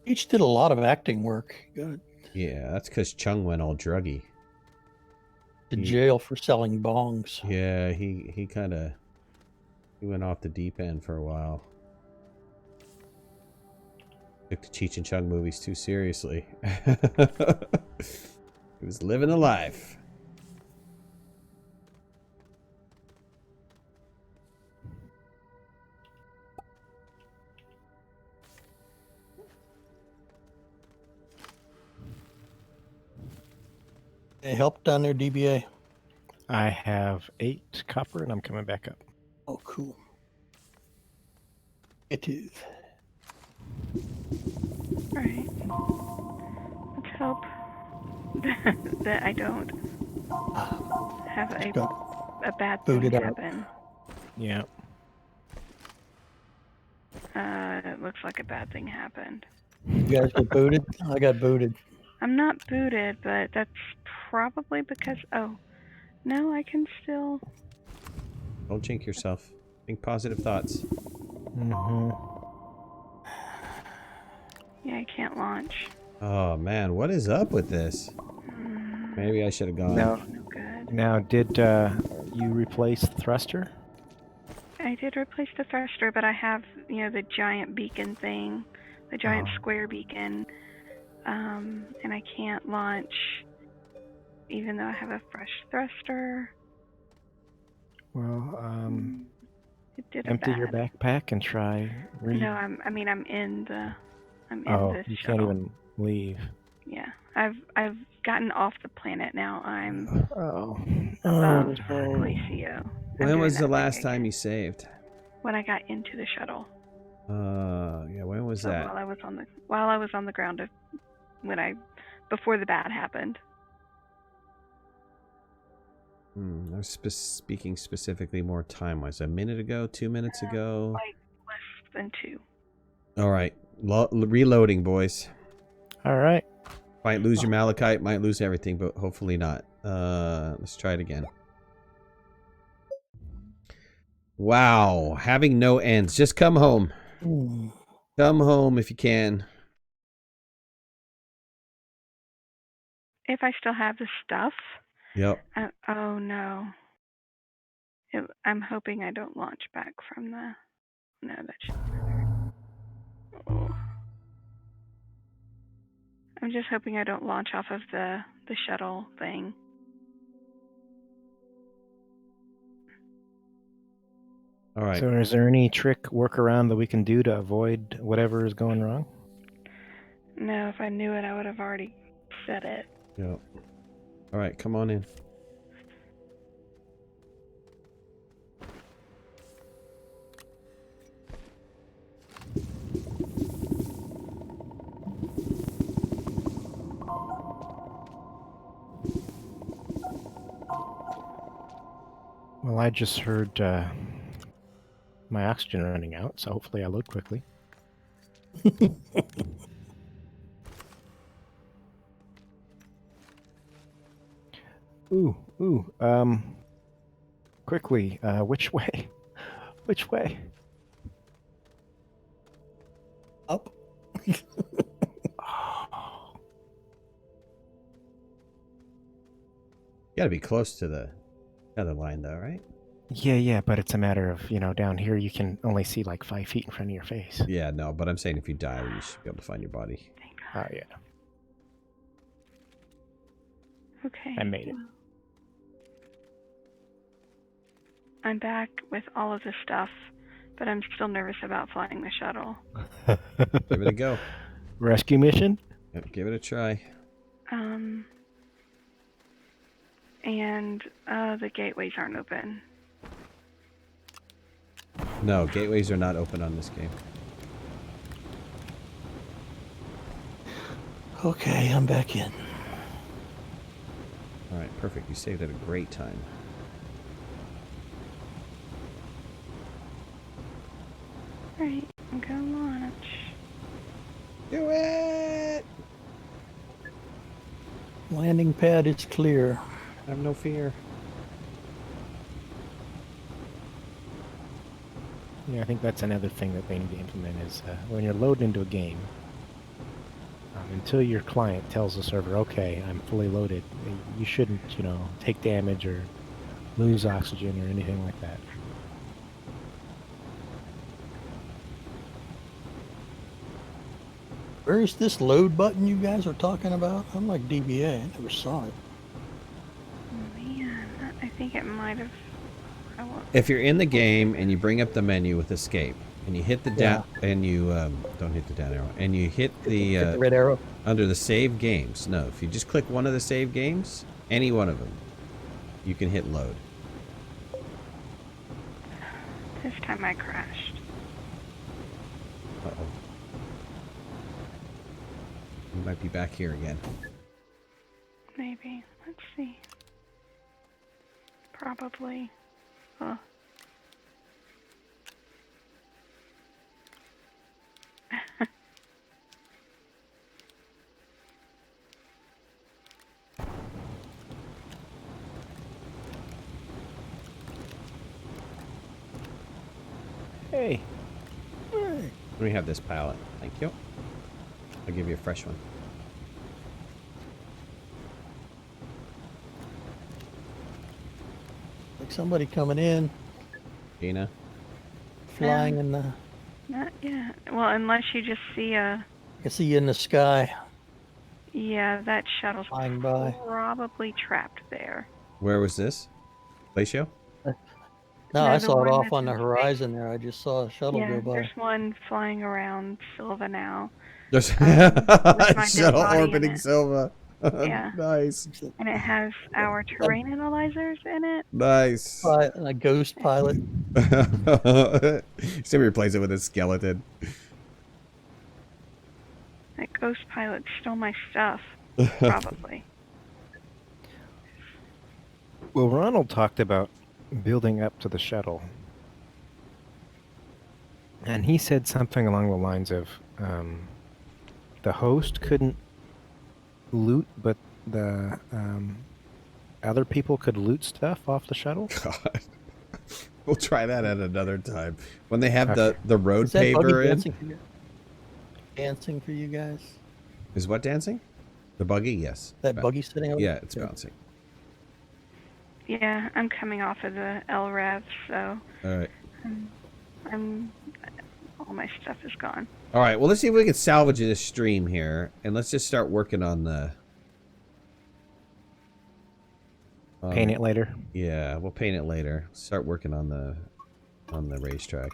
Each did a lot of acting work. Got Yeah, that's because Chung went all druggy. to jail for selling bongs. Yeah, he kind of he went off the deep end for a while. Took the Cheech and Chung movies too seriously. He was living a life. They helped down there, DBA. I have 8 copper and I'm coming back up. Oh, cool. It is. Alright. Let's hope that I don't have a bad thing booted out. happen. Yeah. It looks like a bad thing happened. You guys get booted? I got booted. I'm not booted, but that's probably because... Oh. No, I can still... Don't jinx yourself. Think positive thoughts. Mm-hmm. Yeah, I can't launch. Oh man, what is up with this? Maybe I should have gone. No. No good. Now, did you replace the thruster? I did replace the thruster, but I have, you know, the giant beacon thing. The giant square beacon. And I can't launch even though I have a fresh thruster. Well, It did empty bad. your backpack and try. No, I'm in the You shuttle. can't even leave. Yeah, I've gotten off the planet now. I'm Oh. above Glacio. I'm When doing was the that last thing time again. you saved? When I got into the shuttle. Yeah, when was So that? while I was on the ground before the bad happened. I was speaking specifically more time-wise. A minute ago? 2 minutes ago? Like less than 2. All right. Reloading, boys. All right. Might lose your malachite, might lose everything, but hopefully not. Let's try it again. Wow, having no ends. Just come home. Hmm. Come home if you can. If I still have the stuff. Yep. Oh no. I'm hoping I don't launch back from the. No, that should. Oh. I'm just hoping I don't launch off of the shuttle thing. All right. So is there any trick workaround that we can do to avoid whatever is going wrong? No, if I knew it, I would have already said it. Yep. All right, come on in. Well, I just heard my oxygen running out, so hopefully I load quickly. Ooh, quickly, which way? Which way? Up. Oh, You gotta be close to the other line, though, right? yeah, but it's a matter of, down here you can only see like 5 feet in front of your face. Yeah, no, but I'm saying if you die, you should be able to find your body. Oh, yeah. Okay. I made it. I'm back with all of the stuff, but I'm still nervous about flying the shuttle. Give it a go. Rescue mission? Yep, give it a try. And the gateways aren't open. No, gateways are not open on this game. Okay, I'm back in. All right, perfect. You saved at a great time. Alright, I'm gonna launch. Do it! Landing pad is clear. I have no fear. Yeah, I think that's another thing that they need to implement is when you're loading into a game, until your client tells the server, okay, I'm fully loaded, you shouldn't, take damage or lose oxygen or anything like that. Where is this load button you guys are talking about? I'm like DBA. I never saw it. Man, I think it might have. If you're in the game and you bring up the menu with escape, and you hit the down, and you don't hit the down arrow, and you hit the red arrow under the save games. No, if you just click one of the save games, any one of them, you can hit load. This time I crashed. Uh-oh. You might be back here again. Maybe. Let's see. Probably. Huh. Hey. Hey. Let me have this pallet. Thank you. I'll give you a fresh one. Like somebody coming in, Gina? flying in the. Not yet. Well, unless you just see a. I can see you in the sky. Yeah, that shuttle's Flying by. probably trapped there. Where was this? Glacio? No, No, I the saw it one off that's on the in space. horizon there. I just saw a shuttle Yeah, go by. there's one flying around Silva now. There's my shuttle dead body in orbiting it. Silva. Yeah. Nice. And it has our terrain analyzers in it. Nice. A ghost pilot. Should we replace it with a skeleton? That ghost pilot stole my stuff. Probably. Well, Ronald talked about building up to the shuttle. And he said something along the lines of the host couldn't loot, but the other people could loot stuff off the shuttle? God. We'll try that at another time. When they have Okay. the road Is that buggy paver in. dancing for you? Dancing for you guys? Is what dancing? The buggy? Yes. That buggy sitting over Yeah, it's bouncing. Yeah, I'm coming off of the LREV, so All right. I'm all my stuff is gone. All right. Well, let's see if we can salvage this stream here, and let's just start working on the. Paint it later. Yeah, we'll paint it later. Start working on the racetrack.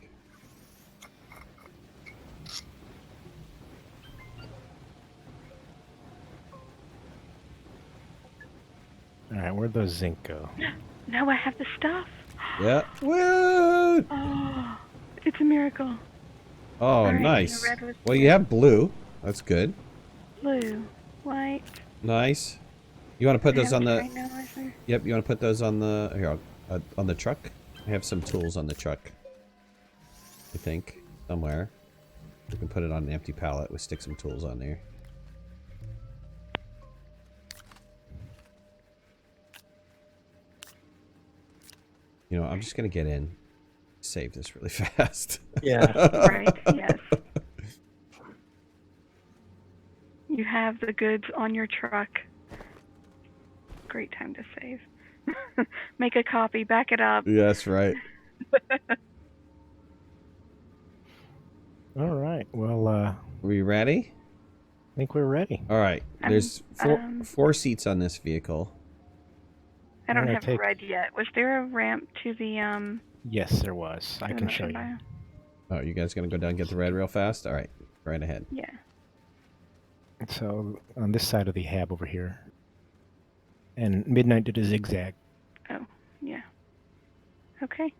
All right, where'd those zinc go? Now I have the stuff. Yeah. Woo! Oh, it's a miracle. Oh, All right, nice. the red was Well, you have blue. That's good. blue, white. Nice. You want to put I those have on a the? train analyzer. Yep. You want to put those on the here on the truck? I have some tools on the truck. I think somewhere. We can put it on an empty pallet. We'll stick some tools on there. You know, I'm just gonna get in, save this really fast. Yeah. Right, yes. You have the goods on your truck. Great time to save. Make a copy, back it up. Yes, right. All right. Well, I We ready? think we're ready. All right. There's four seats on this vehicle. I don't I'm gonna have take- red yet. Was there a ramp to the Yes, there was. I to the can show motion you. bio? Oh, you guys gonna go down and get the red real fast? All right, right ahead. Yeah. So on this side of the hab over here, and Midnight did a zigzag. Oh, yeah. Okay.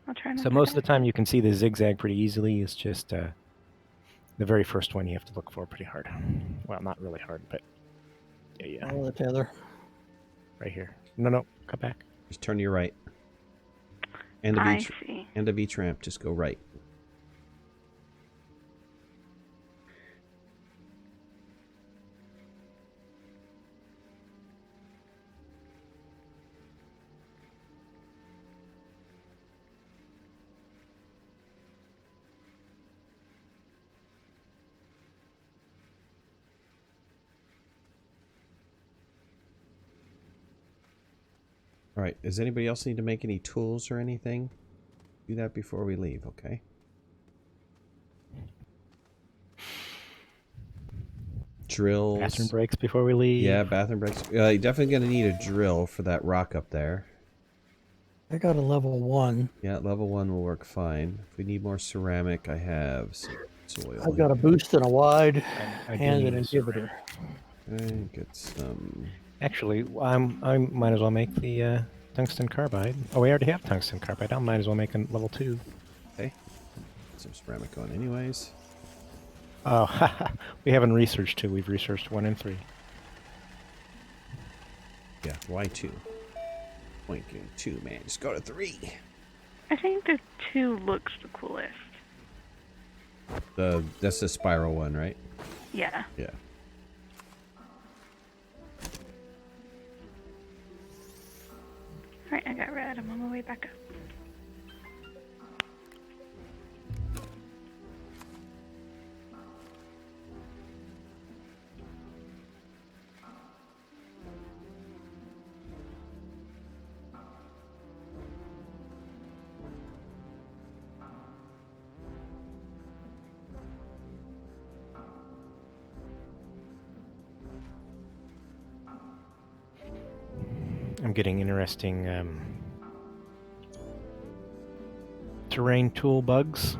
I'll try not So to most of the die. time you can see the zigzag pretty easily. It's just the very first one you have to look for pretty hard. Well, not really hard, but yeah, Oh, the tether. right here. No, come back. Just turn to your right. End of I each see. end of each ramp. Just go right. All right. Does anybody else need to make any tools or anything? Do that before we leave, okay? Drills. Bathroom breaks before we leave. Yeah, bathroom breaks. You're definitely gonna need a drill for that rock up there. I got a level 1. Yeah, level 1 will work fine. If we need more ceramic, I have some soil. I've got a boost and a wide I do and need an a inhibitor. Okay, get some. Actually, I might as well make the tungsten carbide. Oh, we already have tungsten carbide. I might as well make a level 2. Okay. Some ceramic on anyways. Oh, we haven't researched 2. We've researched 1 and 3. Yeah, why 2? Point 2, man. Just go to 3. I think the 2 looks the coolest. That's the spiral one, right? Yeah. Yeah. Alright, I got red. I'm on my way back up. I'm getting interesting terrain tool bugs.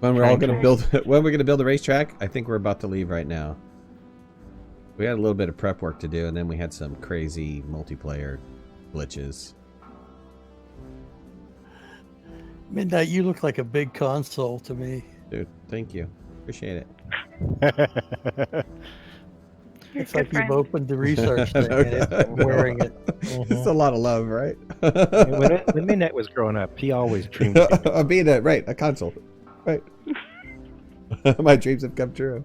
When we're all Trying gonna build, when we're gonna build a racetrack, I think we're about to leave right now. We had a little bit of prep work to do, and then we had some crazy multiplayer glitches. Midnight, you look like a big console to me. Dude, thank you. Appreciate it. You're It's a like good you've friend. opened the research thing and it's wearing it. It's a lot of love, right? When Midnight was growing up, he always dreamed of it. Of being a console. Right. My dreams have come true.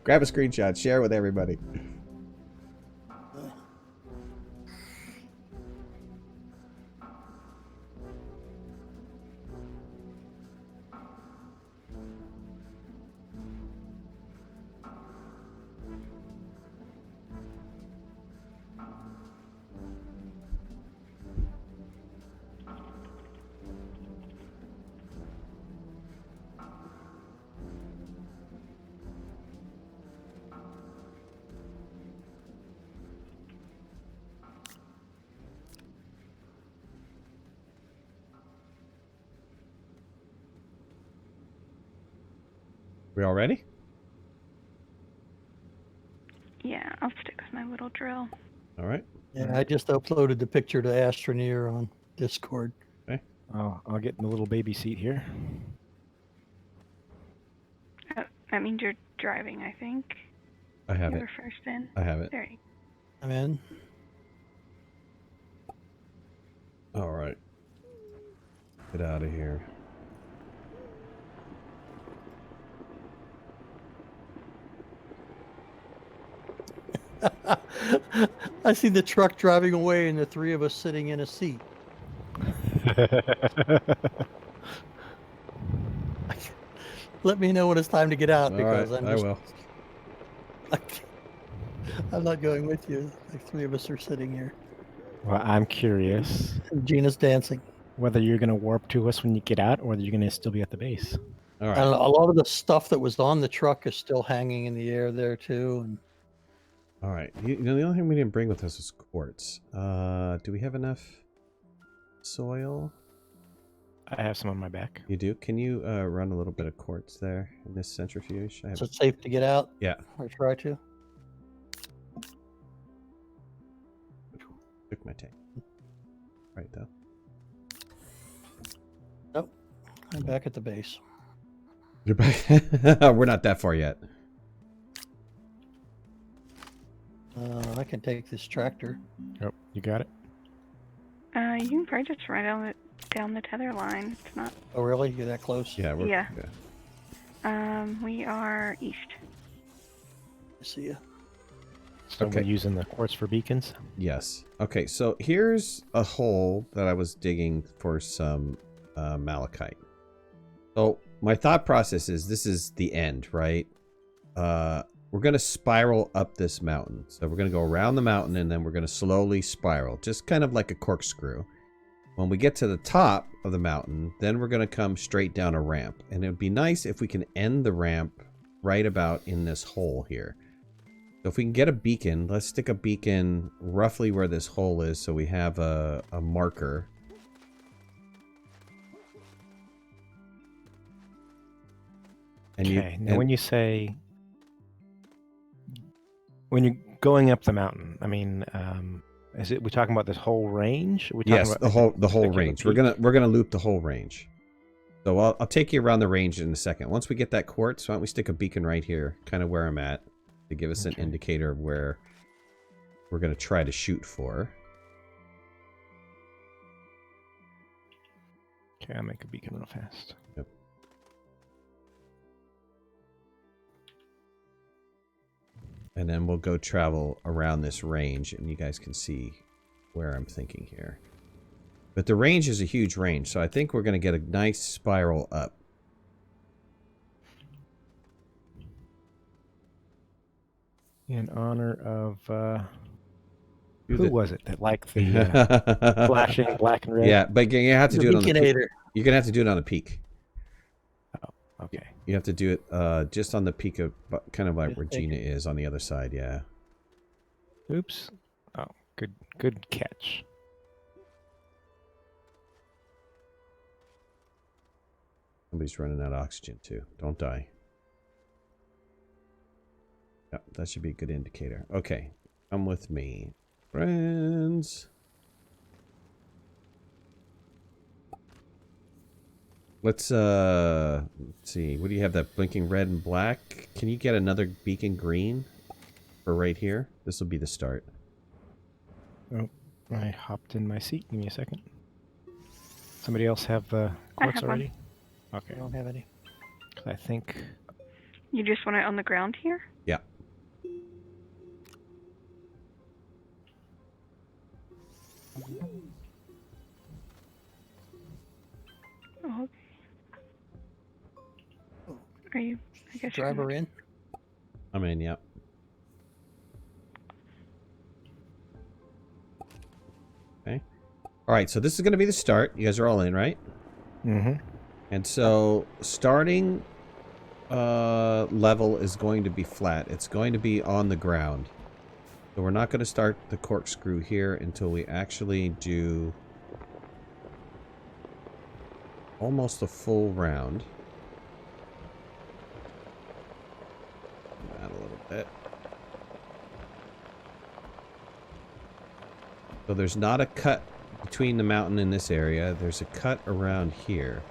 Grab a screenshot, share with everybody. We all ready? Yeah, I'll stick with my little drill. All right. Yeah, I just uploaded the picture to Astroneer on Discord. Okay. I'll get in the little baby seat here. Oh, that means you're driving, I think. I have You it. were first in. I have it. There you I'm in. All right. Get out of here. I see the truck driving away and the three of us sitting in a seat. Let me know when it's time to get out All because right, I'm I just, will. I'm not going with you. Like three of us are sitting here. Well, I'm curious And Gina's dancing. whether you're going to warp to us when you get out or whether you're going to still be at the base. All And right. a lot of the stuff that was on the truck is still hanging in the air there too. And All right. You know, the only thing we didn't bring with us was quartz. Do we have enough soil? I have some on my back. You do? Can you run a little bit of quartz there in this centrifuge? I have... is it safe to get out? Yeah. Or try to? Took my tank. Right, though. Nope. I'm back at the base. You're back. We're not that far yet. I can take this tractor. Oh, you got it? You can probably just run down the tether line. It's not. Oh, really? You're that close? Yeah, we're... Yeah. We are east. I see you. So Okay. we're using the quartz for beacons? Yes. Okay, so here's a hole that I was digging for some malachite. So my thought process is this is the end, right? We're going to spiral up this mountain. So we're going to go around the mountain and then we're going to slowly spiral, just kind of like a corkscrew. When we get to the top of the mountain, then we're going to come straight down a ramp. And it would be nice if we can end the ramp right about in this hole here. So if we can get a beacon, let's stick a beacon roughly where this hole is so we have a marker. And Okay, now when you say... When you're going up the mountain, I mean, is it, we talking about this whole range? Are we talking yes, about the whole particular range. peak? We're gonna loop the whole range. So I'll take you around the range in a second. Once we get that quartz, why don't we stick a beacon right here, kind of where I'm at, to give us an indicator of where we're gonna try to shoot for. Okay, I'll make a beacon real fast. Yep. And then we'll go travel around this range, and you guys can see where I'm thinking here. But the range is a huge range, so I think we're going to get a nice spiral up. In honor of... Do who the- was it that liked the flashing black and red? Yeah, but you have to The do it on the peak. Beaconator. You're going to have to do it on a peak. Okay. You have to do it just on the peak of kind of like Just where take Gina is on the other side, yeah. Oops. Oh, good catch. Somebody's running out of oxygen too. Don't die. Yep, that should be a good indicator. Okay, come with me, friends. Let's see. What do you have? That blinking red and black? Can you get another beacon green for right here? This will be the start. Oh, I hopped in my seat. Give me a second. Somebody else have I quartz have one. already? I Okay. don't have any. 'Cause I think... You just want it on the ground here? Yeah. Oh, okay. Are you? I guess you're Driver in. I'm in. Yep. Okay. All right. So this is going to be the start. You guys are all in, right? Mm-hmm. And so starting level is going to be flat. It's going to be on the ground. So we're not going to start the corkscrew here until we actually do almost a full round. So there's not a cut between the mountain and this area. There's a cut around here.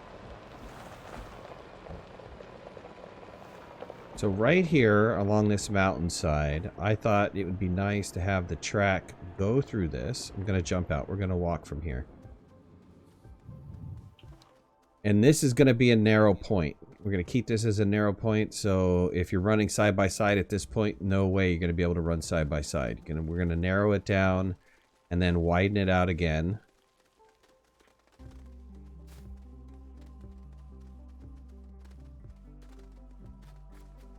So right here along this mountainside, I thought it would be nice to have the track go through this. I'm going to jump out. We're going to walk from here. And this is going to be a narrow point. We're going to keep this as a narrow point. So if you're running side by side at this point, no way you're going to be able to run side by side. We're going to narrow it down and then widen it out again.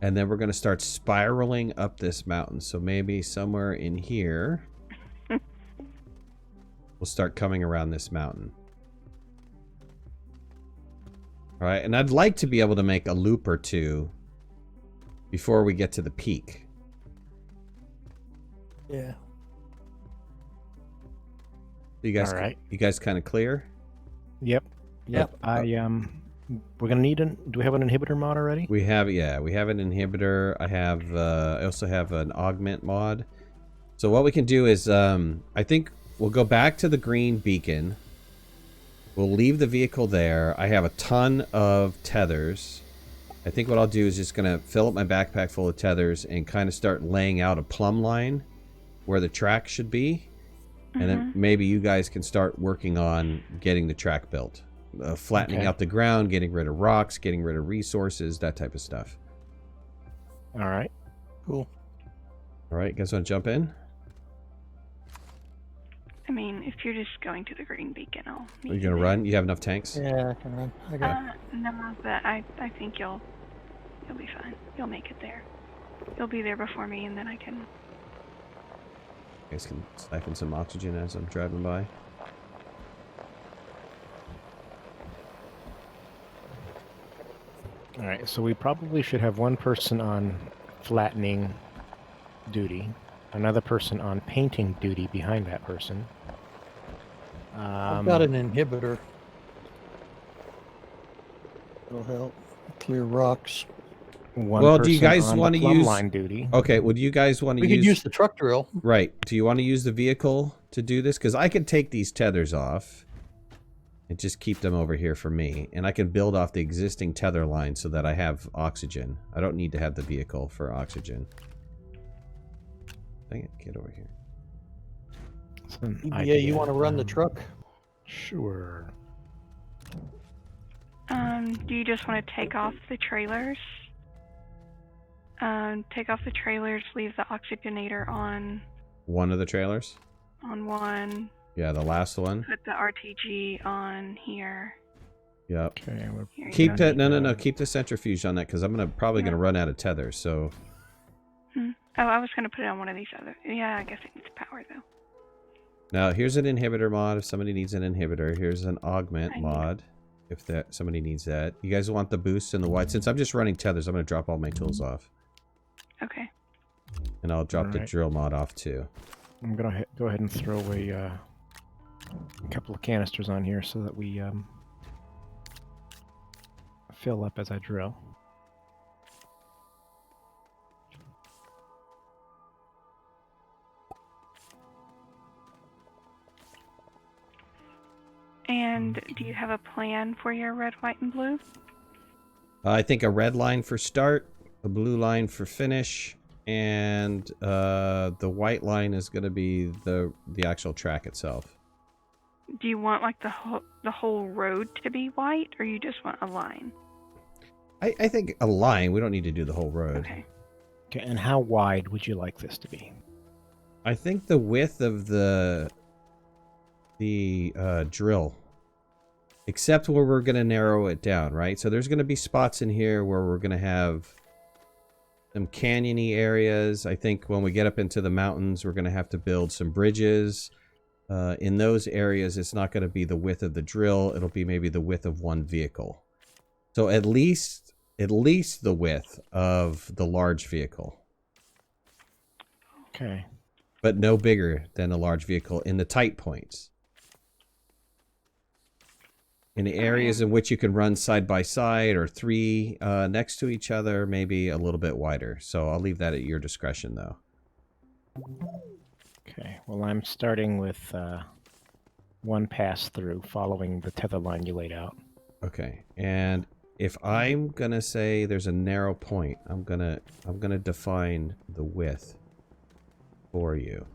And then we're going to start spiraling up this mountain. So maybe somewhere in here, we'll start coming around this mountain. All right, and I'd like to be able to make a loop or two before we get to the peak. Yeah. You guys, All right. You guys kind of clear? Yep. We're gonna need an. Do we have an inhibitor mod already? We have, yeah, we have an inhibitor. I also have an augment mod. So what we can do is, I think we'll go back to the green beacon. We'll leave the vehicle there. I have a ton of tethers. I think what I'll do is just gonna fill up my backpack full of tethers and kind of start laying out a plumb line where the track should be. And then maybe you guys can start working on getting the track built. Flattening out the ground, getting rid of rocks, getting rid of resources, that type of stuff. All right. Cool. All right, you guys want to jump in? I mean, if you're just going to the green beacon, I'll... Are you going to run? You have enough tanks? Yeah, I can run. I got No, but I think you'll be fine. You'll make it there. You'll be there before me, and then I can... You guys can siphon some oxygen as I'm driving by. All right. So we probably should have one person on flattening duty, another person on painting duty behind that person. I've got an inhibitor. It'll help clear rocks. Well, do you guys want to use line duty? Okay, well, do you guys want to We could use the truck drill. Right. Do you want to use the vehicle to do this? Because I can take these tethers off and just keep them over here for me. And I can build off the existing tether line so that I have oxygen. I don't need to have the vehicle for oxygen. Dang it, get over here. Yeah, you want to run the truck? Sure. Do you just want to take off the trailers? Take off the trailers, leave the oxygenator on... One of the trailers? On one. Yeah, the last one. Put the RTG on here. Yep. Okay. Keep the no. Keep the centrifuge on that because I'm probably gonna run out of tethers. So. Oh, I was gonna put it on one of these other. Yeah, I guess it needs power though. Now here's an inhibitor mod. If somebody needs an inhibitor, here's an augment mod. If somebody needs that. You guys want the boost and the wide? Since I'm just running tethers, I'm gonna drop all my tools off. Okay. And I'll drop the drill mod off too. I'm gonna go ahead and throw away a couple of canisters on here so that we fill up as I drill. And do you have a plan for your red, white, and blue? I think a red line for start, a blue line for finish, and the white line is going to be the actual track itself. Do you want like the whole road to be white, or you just want a line? I think a line. We don't need to do the whole road. Okay. Okay, and how wide would you like this to be? I think the width of the drill, except where we're going to narrow it down, right? So there's going to be spots in here where we're going to have some canyony areas. I think when we get up into the mountains, we're going to have to build some bridges. In those areas, it's not going to be the width of the drill. It'll be maybe the width of one vehicle. So at least the width of the large vehicle. Okay. But no bigger than a large vehicle in the tight points. In areas in which you can run side by side or three next to each other, maybe a little bit wider. So I'll leave that at your discretion, though. Okay, well, I'm starting with one pass through, following the tether line you laid out. Okay, and if I'm gonna say there's a narrow point, I'm gonna define the width for you.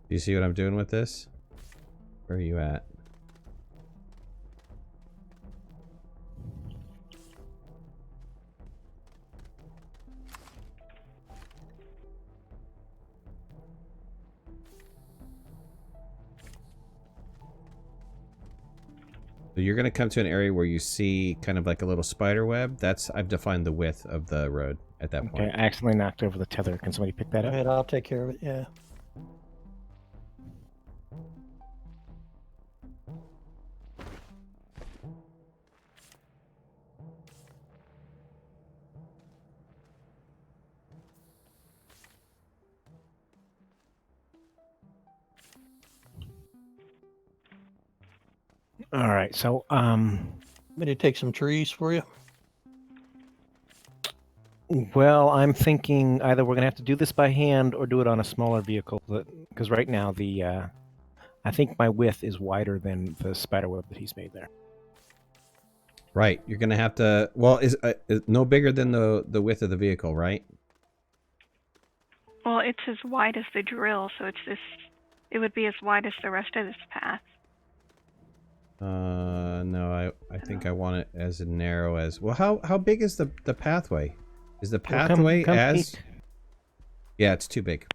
Do you see what I'm doing with this? Where are you at? So you're going to come to an area where you see kind of like a little spider web. I've defined the width of the road at that point. Okay, I accidentally knocked over the tether. Can somebody pick that Go up? ahead, I'll take care of it. Yeah. All right, so Want me to take some trees for you? well, I'm thinking either we're gonna have to do this by hand or do it on a smaller vehicle. Because right now I think my width is wider than the spider web that he's made there. Right. You're going to have to... Well, is no bigger than the width of the vehicle, right? Well, it's as wide as the drill, so it would be as wide as the rest of this path. No, I think I want it as narrow as... Well, how big is the pathway? Is the Well, pathway come as... peek. Yeah, it's too big.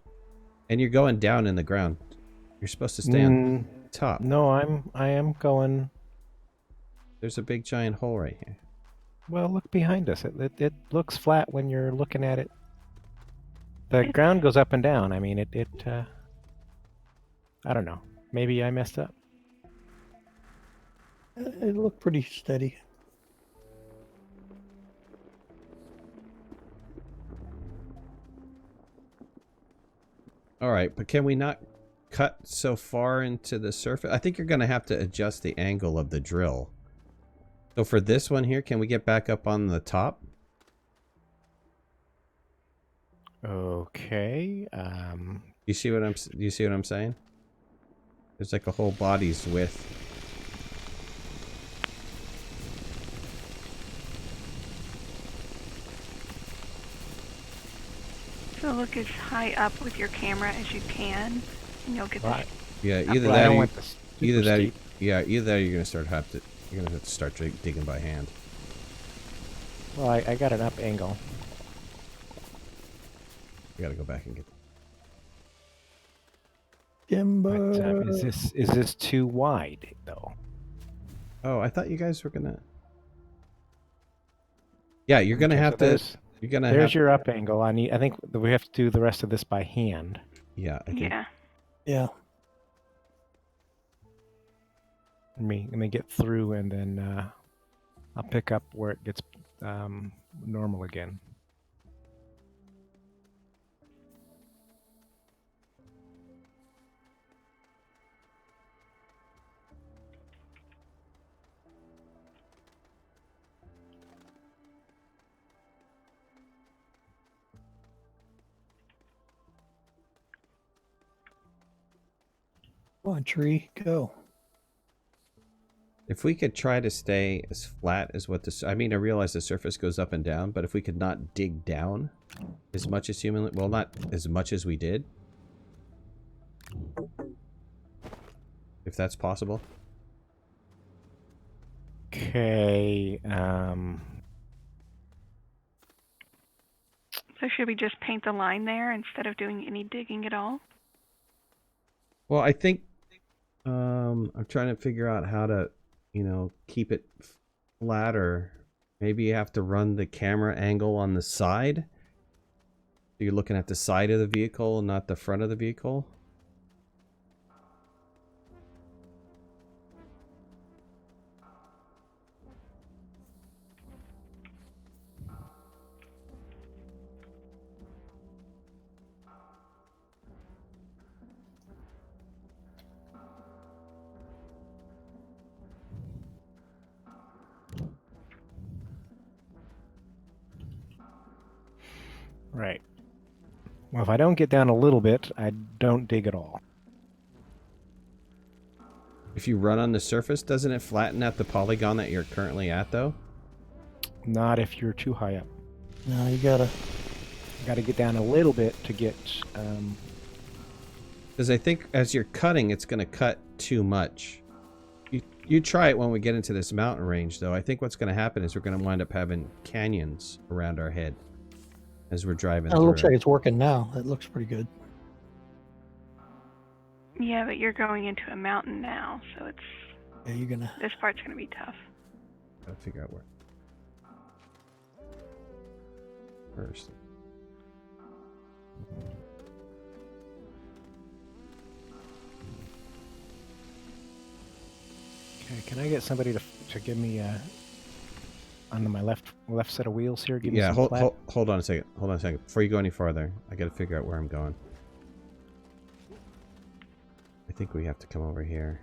And you're going down in the ground. You're supposed to stay on top. No, I am going. There's a big giant hole right here. Well, look behind us. It looks flat when you're looking at it. The ground goes up and down. I mean, I don't know. Maybe I messed up. It looked pretty steady. All right, but can we not cut so far into the surface? I think you're going to have to adjust the angle of the drill. So for this one here, can we get back up on the top? Okay. You see what I'm saying? There's like a whole body's width. So look as high up with your camera as you can, and you'll get Right. Yeah, Up either Well, I that, don't or want the super either that, steep. yeah, either that, or you're gonna have to start digging by hand. Well, I got an up angle. We gotta go back and get. Timber. But, is this too wide though? Oh, I thought you guys were gonna. Yeah, you're gonna Okay, have so to. there's- You're gonna There's have. your up angle. I think that we have to do the rest of this by hand. Yeah, I think. Yeah. Yeah. Let me get through, and then I'll pick up where it gets normal again. Come on, tree, go. If we could try to stay as flat as what I mean, I realize the surface goes up and down, but if we could not dig down as much as humanly, well, not as much as we did, If that's possible. Okay. So should we just paint the line there instead of doing any digging at all? Well, I think I'm trying to figure out how to, keep it flat, or maybe you have to run the camera angle on the side. So you're looking at the side of the vehicle and not the front of the vehicle. Right. Well, if I don't get down a little bit, I don't dig at all. If you run on the surface, doesn't it flatten out the polygon that you're currently at, though? Not if you're too high up. No, you gotta. You got to get down a little bit to get. Because I think as you're cutting, it's going to cut too much. You try it when we get into this mountain range, though. I think what's going to happen is we're going to wind up having canyons around our head as we're driving It through. looks like it's working now. It looks pretty good. Yeah, but you're going into a mountain now, so it's Yeah, you're gonna. this part's gonna be tough. Gotta figure out where. First. Okay, can I get somebody to give me onto my left set of wheels here? Give me Yeah, some hold on a second. Hold on a second. Before you go any farther, I gotta figure out where I'm going. I think we have to come over here.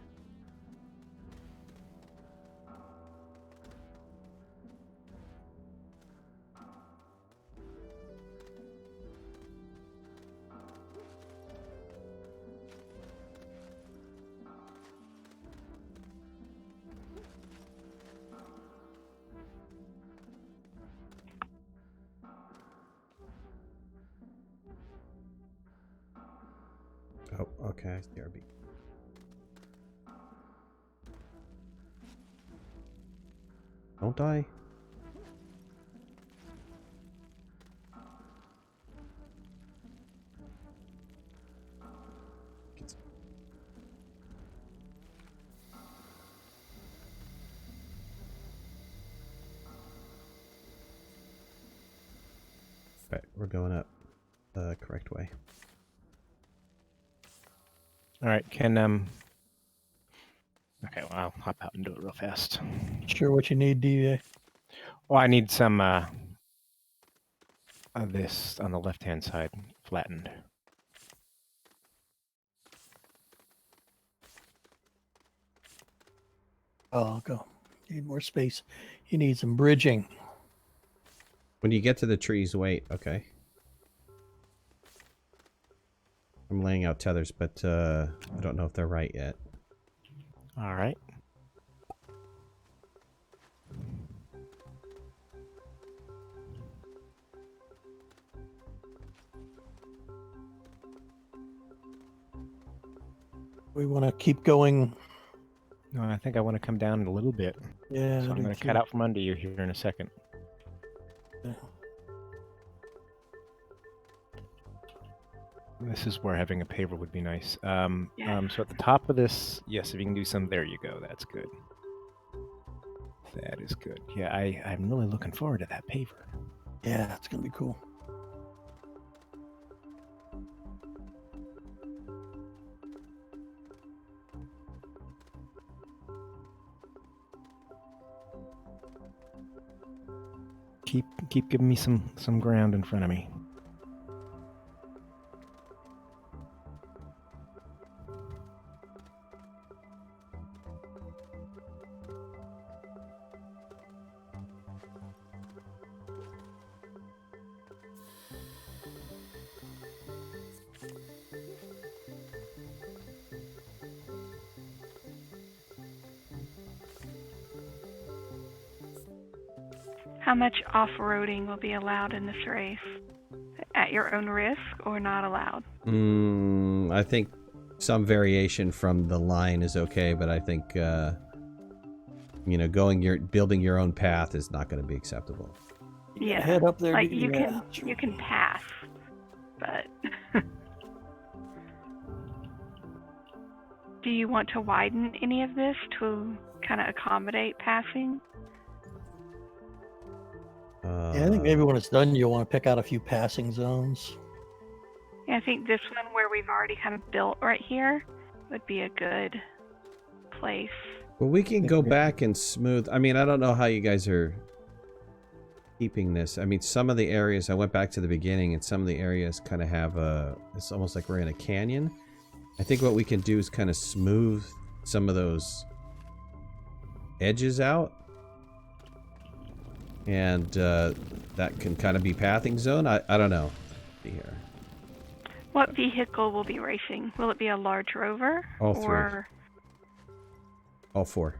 Oh, okay, I see RB. Don't die. Right, we're going up the correct way. All right, can Okay, well, I'll hop out and do it real fast. Sure, what you need, DA. Well, I need some of this on the left-hand side flattened. Oh, I'll go. Need more space. You need some bridging. When you get to the trees, wait, okay. I'm laying out tethers, but I don't know if they're right yet. All right. We want to keep going. No, I think I want to come down a little bit. Yeah. So I'm going to cut out from under you here in a second. Yeah. This is where having a paver would be nice. Yeah. So at the top of this, yes, if you can do some, there you go. That's good. That is good. Yeah, I'm really looking forward to that paver. Yeah, it's gonna be cool. Keep giving me some ground in front of me. How much off-roading will be allowed in this race? At your own risk or not allowed? I think some variation from the line is okay, but I think building your own path is not going to be acceptable. Yeah. Head up there. Like do you that. can pass, but do you want to widen any of this to kind of accommodate passing? Yeah, I think maybe when it's done, you'll want to pick out a few passing zones. Yeah, I think this one where we've already kind of built right here would be a good place. Well, we can go back and smooth. I mean, I don't know how you guys are keeping this. I mean, some of the areas, I went back to the beginning, and some of the areas kind of have it's almost like we're in a canyon. I think what we can do is kind of smooth some of those edges out. And that can kind of be pathing zone. I don't know. Let's see here. What vehicle will be racing? Will it be a large rover? All three. Or... All four.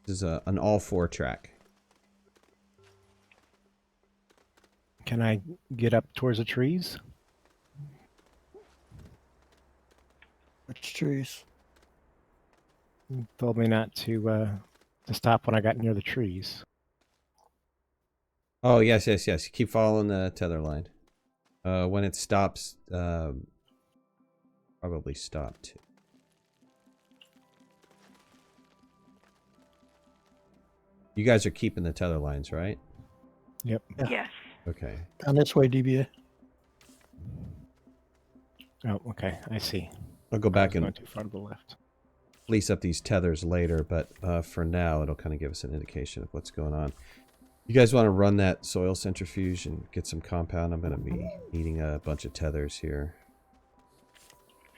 This is an all-four track. Can I get up towards the trees? Which trees? You told me not to stop when I got near the trees. Oh, yes. Keep following the tether line. When it stops, probably stop too. You guys are keeping the tether lines, right? Yep. Yeah. Yes. Okay. Down this way, DBA. Oh, okay. I see. I'll go back and going too far to the left. fleece up these tethers later, but for now, it'll kind of give us an indication of what's going on. You guys want to run that soil centrifuge and get some compound? I'm going to be needing a bunch of tethers here.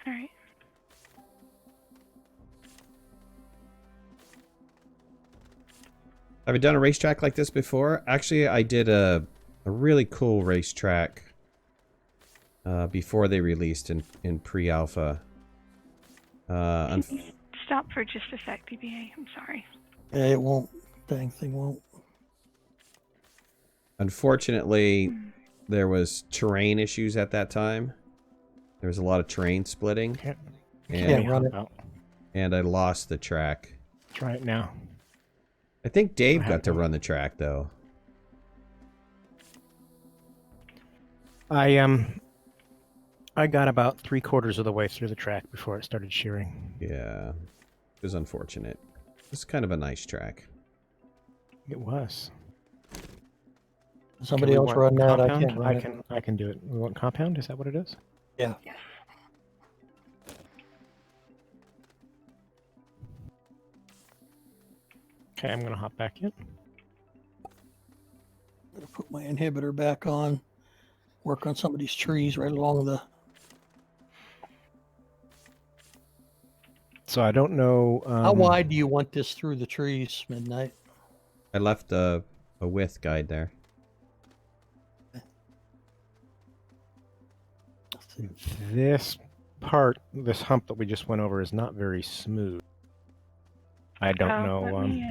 All right. Have you done a racetrack like this before? Actually, I did a really cool racetrack before they released in pre-alpha. Stop for just a sec, DBA. I'm sorry. Yeah, it won't. Dang thing won't. Unfortunately, there was terrain issues at that time. There was a lot of terrain splitting. Can't run it. And I lost the track. Try it now. I think Dave got to run the track, though. I got about 3/4 of the way through the track before it started shearing. Yeah, it was unfortunate. It's kind of a nice track. It was. Somebody else run that. I can't run it. I can do it. We want compound? Is that what it is? Yeah. Yes. Okay, I'm gonna hop back in. I'm gonna put my inhibitor back on. Work on some of these trees right along the. So I don't know. How wide do you want this through the trees, Midnight? I left a width guide there. This part, this hump that we just went over, is not very smooth. I don't know. Let me,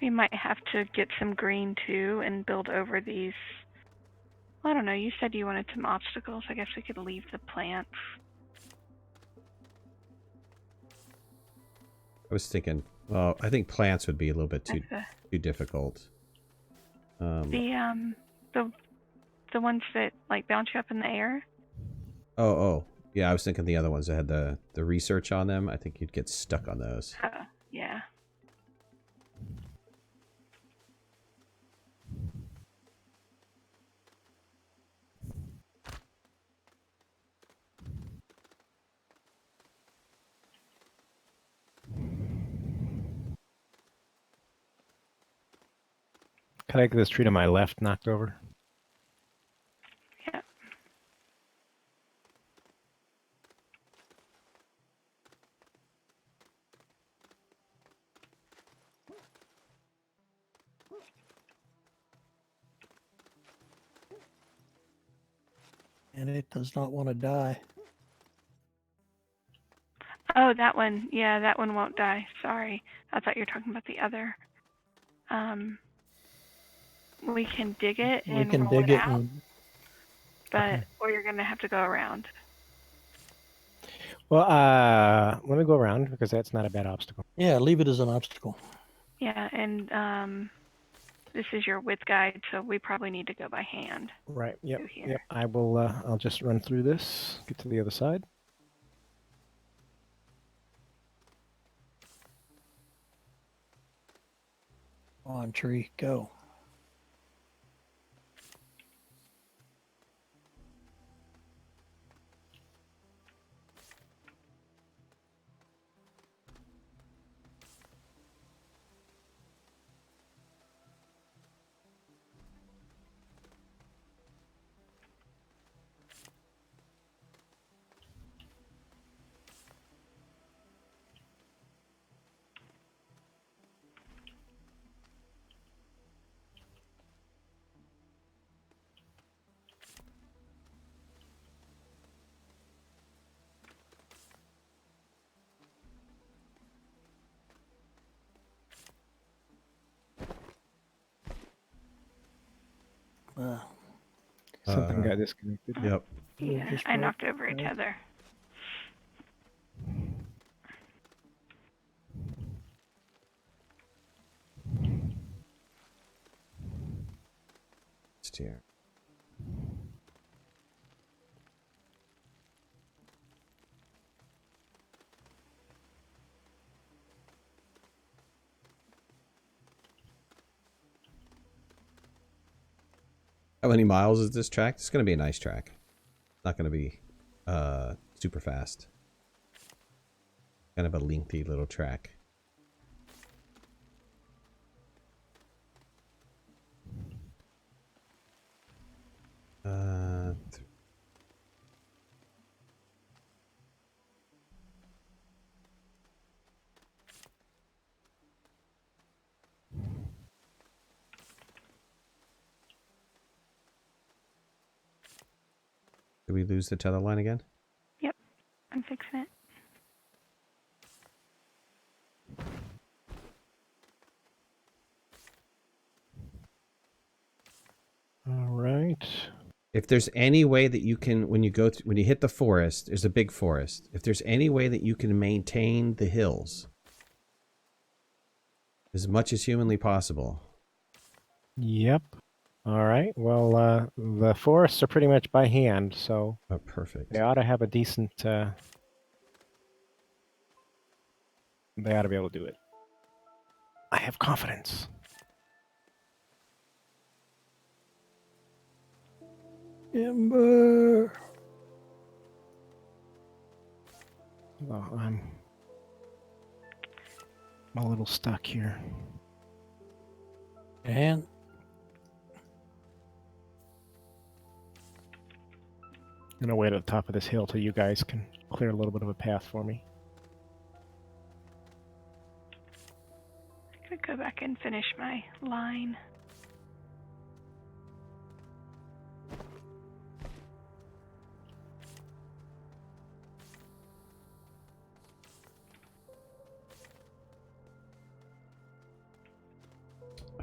we might have to get some green too and build over these. I don't know. You said you wanted some obstacles. I guess we could leave the plants. I was thinking, well, I think plants would be a little bit too difficult. The ones that like bounce you up in the air. Oh, yeah. I was thinking the other ones that had the research on them. I think you'd get stuck on those. Yeah. Can I get this tree to my left knocked over? Yeah. And it does not want to die. Oh, that one. Yeah, that one won't die. Sorry. I thought you were talking about the other. We can dig it We and can roll dig it it out, and but or you're gonna have to go around. Well, let me go around because that's not a bad obstacle. yeah, leave it as an obstacle. Yeah, and this is your width guide, so we probably need to go by hand. Right. Yep. through here. Yep. I will. I'll just run through this. Get to the other side. On tree, go. Something got disconnected. Yep. Yeah, just I right, knocked over a right. tether. Steer. How many miles is this track? It's going to be a nice track. Not going to be super fast. Kind of a lengthy little track. Did we lose the tether line again? Yep, I'm fixing it. All right. If there's any way that you can, when you hit the forest, there's a big forest. If there's any way that you can maintain the hills as much as humanly possible. Yep. All right. Well, the forests are pretty much by hand, so Oh, perfect. they ought to have a decent. They ought to be able to do it. I have confidence. Timber. Oh, I'm a little stuck here. And I'm gonna wait at the top of this hill till you guys can clear a little bit of a path for me. I'm gonna go back and finish my line.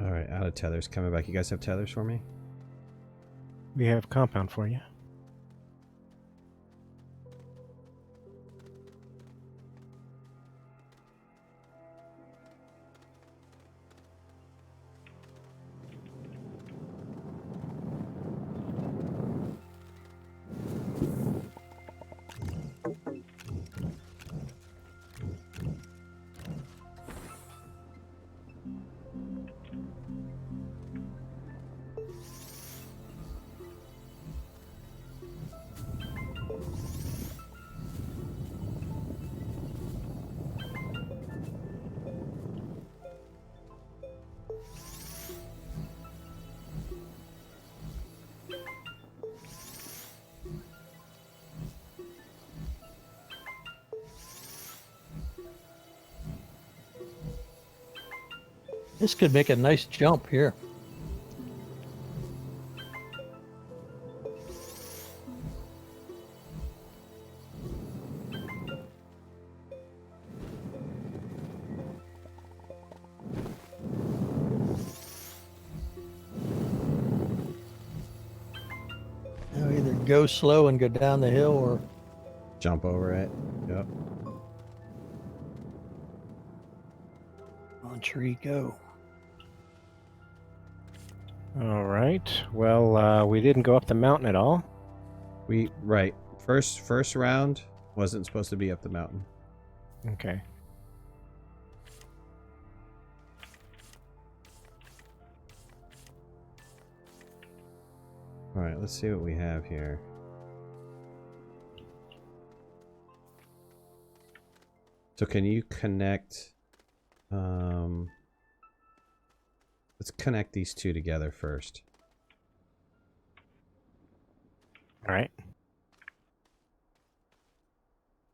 All right, out of tethers. Coming back. You guys have tethers for me? We have compound for you. this could make a nice jump here. go slow and go down the hill, or Jump over it. Yep. on tree go? All right. Well, we didn't go up the mountain at all. Right. First round wasn't supposed to be up the mountain. Okay. All right, let's see what we have here. So can you connect? Let's connect these two together first. All right.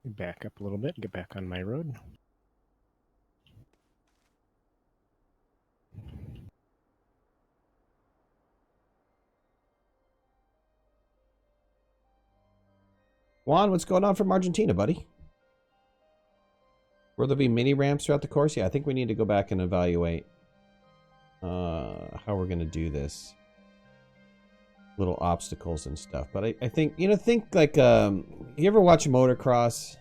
Back up a little bit. Get back on my road. Juan, what's going on from Argentina, buddy? Will there be mini ramps throughout the course? Yeah, I think we need to go back and evaluate how we're going to do this. Little obstacles and stuff. But I think, think like, you ever watch motocross?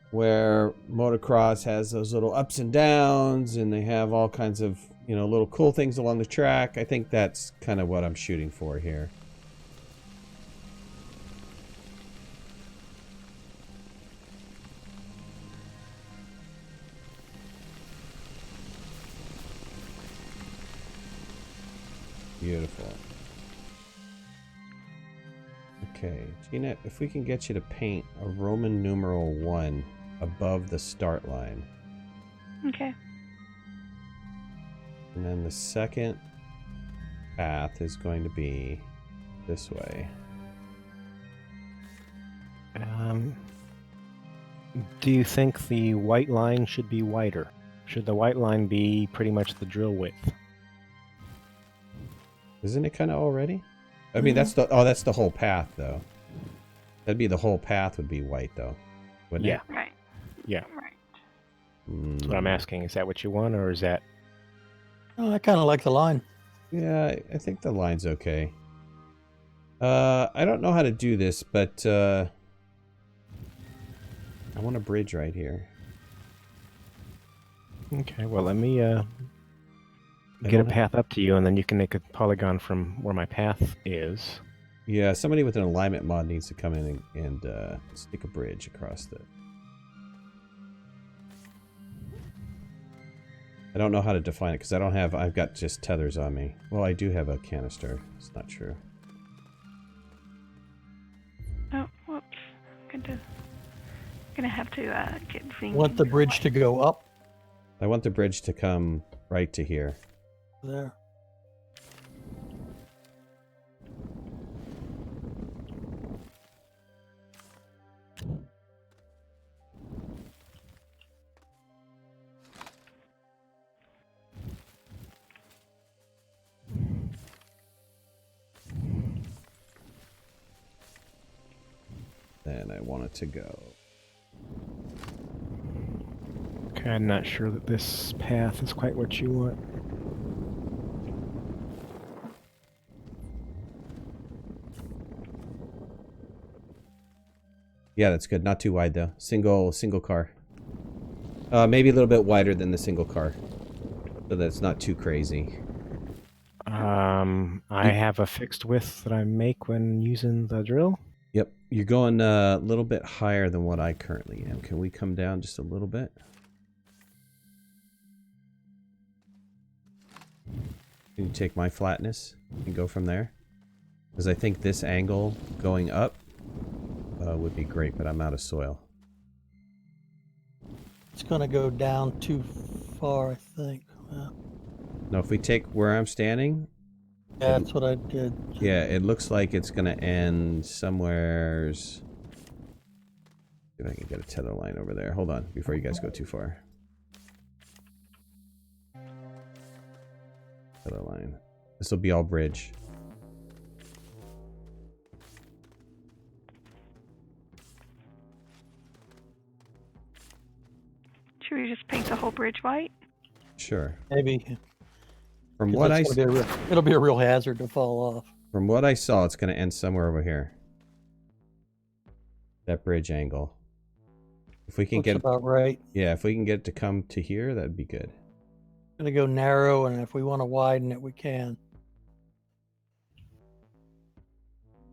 Where motocross has those little ups and downs and they have all kinds of, little cool things along the track. I think that's kind of what I'm shooting for here. Beautiful. Okay, Gina, if we can get you to paint a Roman numeral 1 above the start line. Okay. And then the second path is going to be this way. Do you think the white line should be wider? Should the white line be pretty much the drill width? Isn't it kind of already? I mean, that's the whole path, though. That'd be the whole path would be white, though, wouldn't it? Right. Yeah. Right. That's what I'm asking. Is that what you want, or is that... Oh, I kind of like the line. Yeah, I think the line's okay. I don't know how to do this, but I want a bridge right here. Okay, well, let me get a path up to you, and then you can make a polygon from where my path is. Yeah, somebody with an alignment mod needs to come in and stick a bridge across the... I don't know how to define it because I've got just tethers on me. Well, I do have a canister. It's not true. Oh, whoops. Gonna have to get zinc. Want the bridge to go up I want the bridge to come right to here. there. Then I want it to go. Okay, I'm not sure that this path is quite what you want. Yeah, that's good. Not too wide though. Single car. Maybe a little bit wider than the single car, so that it's not too crazy. I have a fixed width that I make when using the drill. Yep, you're going a little bit higher than what I currently am. Can we come down just a little bit? Can you take my flatness and go from there? Because I think this angle going up would be great, but I'm out of soil. It's going to go down too far, I think. No, if we take where I'm standing, Yeah, that's what I did. yeah, it looks like it's going to end somewheres. See if I can get a tether line over there. Hold on, before you guys go too far. Tether line. This will be all bridge. Should we just paint the whole bridge white? Sure. Maybe. From 'Cause what it'll be a real hazard to fall off. From what I saw, it's going to end somewhere over here. That bridge angle. If we can Looks get about right. Yeah, if we can get it to come to here, that'd be good. Gonna go narrow, and if we want to widen it, we can.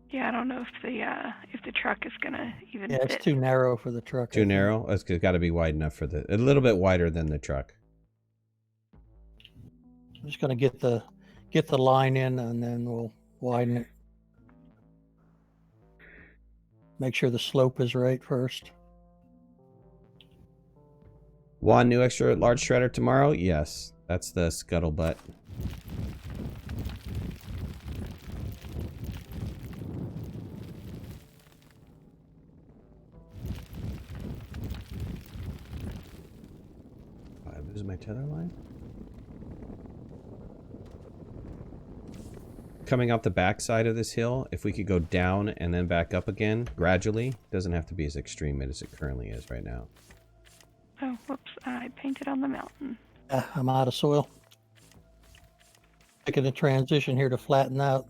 Yeah, I don't know if the truck is gonna even Yeah, fit. it's too narrow for the truck. I Too think. narrow? It's got to be wide enough for a little bit wider than the truck. I'm just gonna get the line in, and then we'll widen it. Make sure the slope is right first. One new extra large shredder tomorrow? Yes. That's the scuttlebutt. This is my tether line. Coming up the back side of this hill, if we could go down and then back up again gradually, doesn't have to be as extreme as it currently is right now. Oh, whoops! I painted on the mountain. I'm out of soil. Making a transition here to flatten out.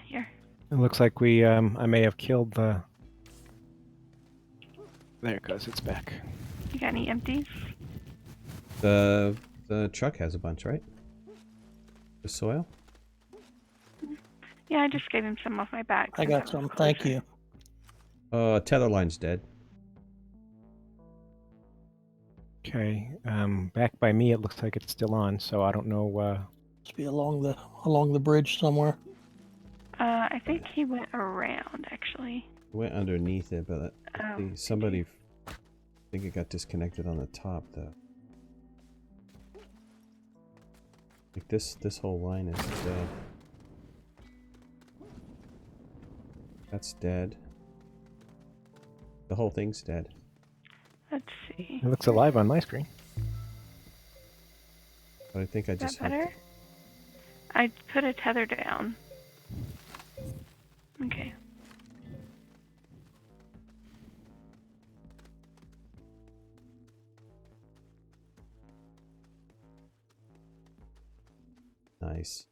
Here. It looks like we, I may have killed the... There it goes, it's back. You got any empties? The truck has a bunch, right? The soil? Yeah, I just gave him some off my back. I got some. Thank you. Tether line's dead. Okay, back by me it looks like it's still on, so I don't know, Must be along the bridge somewhere. I think he went around, actually. Went underneath it, but Oh, somebody, I think it got disconnected on the top though. Like this whole line is dead. That's dead. The whole thing's dead. let's see. it looks alive on my screen. But I think I Is just that better? I put a tether down. Okay. Nice.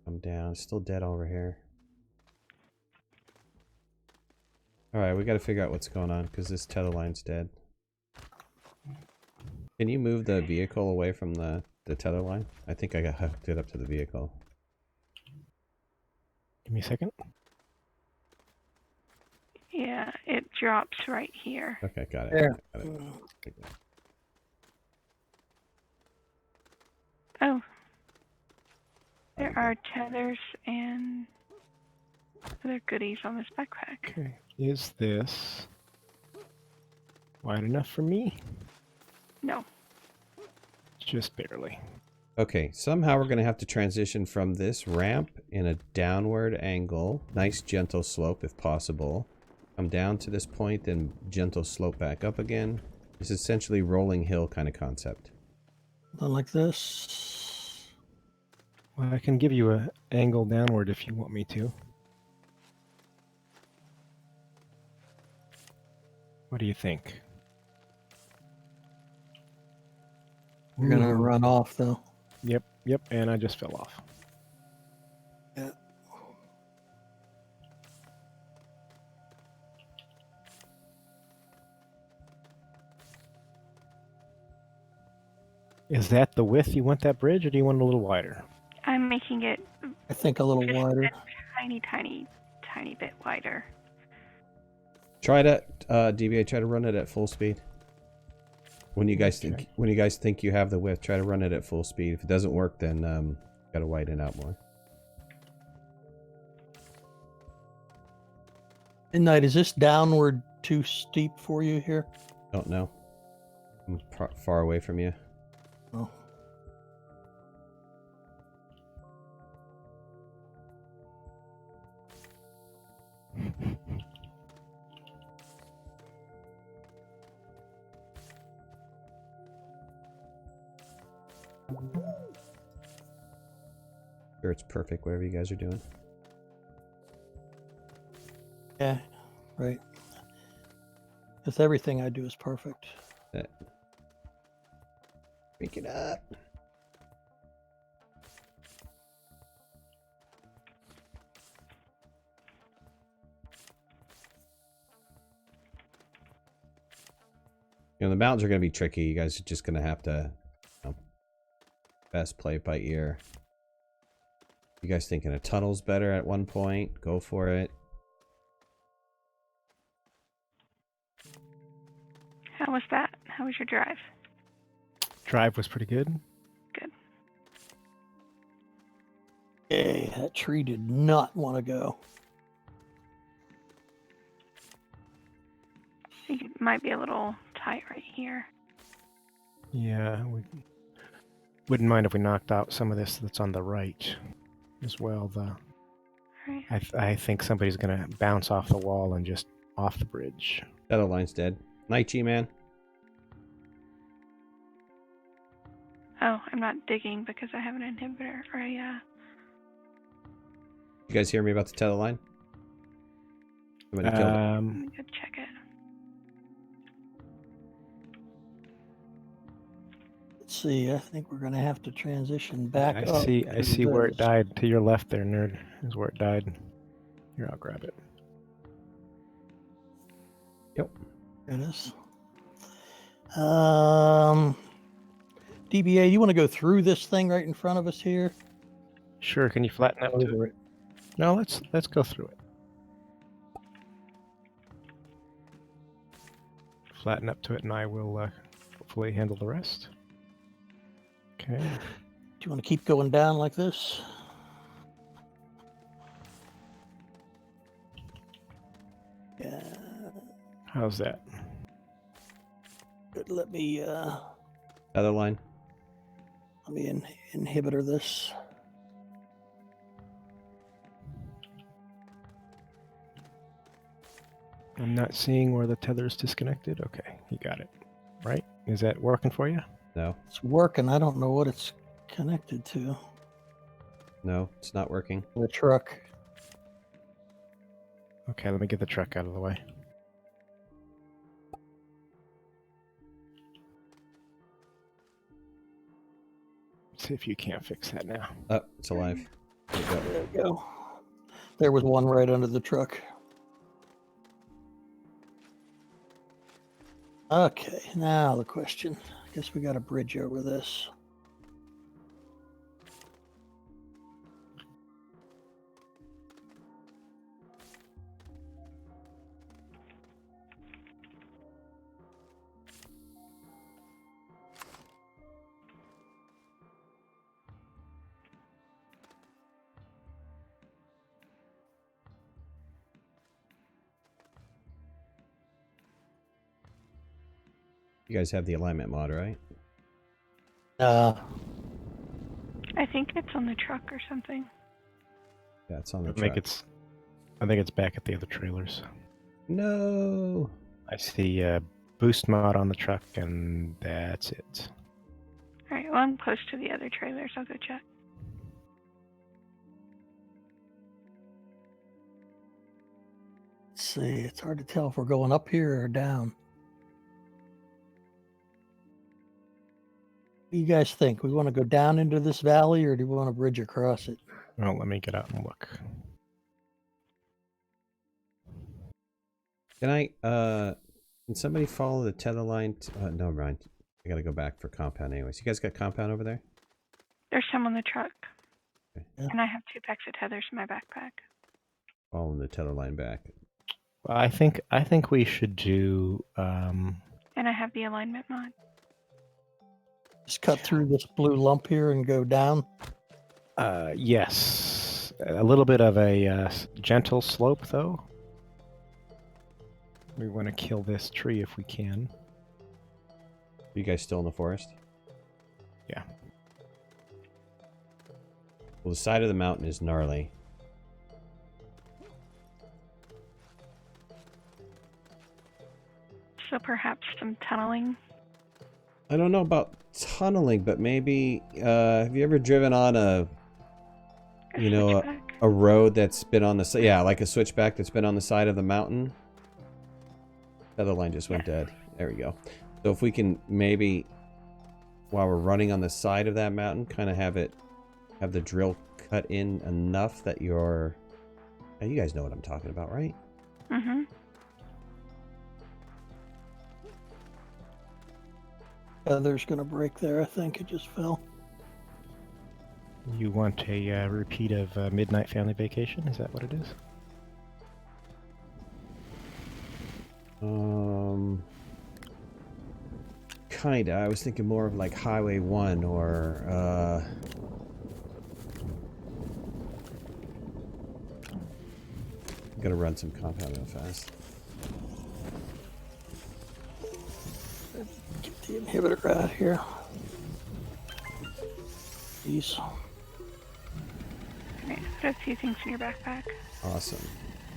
I'm down. Still dead over here. Alright, we gotta figure out what's going on because this tether line's dead. Can you move the vehicle away from the tether line? I think I got hooked it up to the vehicle. Give me a second. Yeah, it drops right here. Okay, got it. There. Got it. Oh. There are tethers and other goodies on this backpack. Okay, is this wide enough for me? No. Just barely. Okay, somehow we're going to have to transition from this ramp in a downward angle. Nice gentle slope if possible. Come down to this point, then gentle slope back up again. It's essentially rolling hill kind of concept. Something like this. Well, I can give you an angle downward if you want me to. What do you think? You're gonna run off though. Yep, and I just fell off. Yeah. Is that the width you want that bridge, or do you want it a little wider? I'm making it I think a little just wider. a tiny bit wider. Try to DBA. Try to run it at full speed. When you guys think you have the width, try to run it at full speed. If it doesn't work, then gotta widen out more. Midnight, is this downward too steep for you here? Don't know. I'm far away from you. Oh. Sure, it's perfect. Whatever you guys are doing. Yeah, right. Because everything I do is perfect. Pick it up. the mountains are going to be tricky. You guys are just going to have to best play it by ear. You guys thinking a tunnel's better at one point? Go for it. How was that? How was your drive? Drive was pretty good. Good. Hey, that tree did not want to go. I think it might be a little tight right here. Yeah, we wouldn't mind if we knocked out some of this that's on the right as well. Right. I think somebody's gonna bounce off the wall and just off the bridge. That line's dead. Night, G-Man. Oh, I'm not digging because I have an inhibitor or a. You guys hear me about the tether line? Somebody killed it. Let me go check it. Let's see. I think we're going to have to transition back I up. see where it died. To your left there, nerd, is where it died. Here, I'll grab it. Yep. There it is. DBA, you want to go through this thing right in front of us here? Sure. Can you flatten up to Over it? it. No, let's go through it. Flatten up to it, and I will hopefully handle the rest. Okay. Do you want to keep going down like this? Yeah. How's that? Good. Let me Tether line. inhibitor this. I'm not seeing where the tether is disconnected. Okay, you got it. Right? Is that working for you? No. It's working. I don't know what it's connected to. No, it's not working. The truck. Okay, let me get the truck out of the way. See if you can't fix that now. Oh, it's alive. There you go. There we go. There was one right under the truck. Okay, now the question. I guess we got a bridge over this. You guys have the alignment mod, right? I think it's on the truck or something. Yeah, it's on the I truck. think it's back at the other trailers. No. I see boost mod on the truck, and that's it. Alright, well, I'm close to the other trailers. I'll go check. Let's see, it's hard to tell if we're going up here or down. What do you guys think? We want to go down into this valley or do we want to bridge across it? Well, let me get out and look. Can I, can somebody follow the tether line? No, mind. I gotta go back for compound anyways. You guys got compound over there? There's some on the truck. Okay. Yeah. And I have 2 packs of tethers in my backpack. Following the tether line back. Well, I think we should do. And I have the alignment mod. Just cut through this blue lump here and go down. Yes, a little bit of a gentle slope, though. We want to kill this tree if we can. You guys still in the forest? Yeah. Well, the side of the mountain is gnarly. So perhaps some tunneling. I don't know about tunneling, but maybe, have you ever driven on a Switchback. a road that's been on the, yeah, like a switchback that's been on the side of the mountain? The other line just went dead. There we go. So if we can maybe, while we're running on the side of that mountain, kind of have the drill cut in enough that you're, you guys know what I'm talking about, right? Mm-hmm. Tether's gonna break there. I think it just fell. You want a repeat of Midnight Family Vacation? Is that what it is? Kinda. I was thinking more of like Highway 1 or I'm gonna run some compound real fast. Get the inhibitor out here. Jeez. Alright, put a few things in your backpack. Awesome.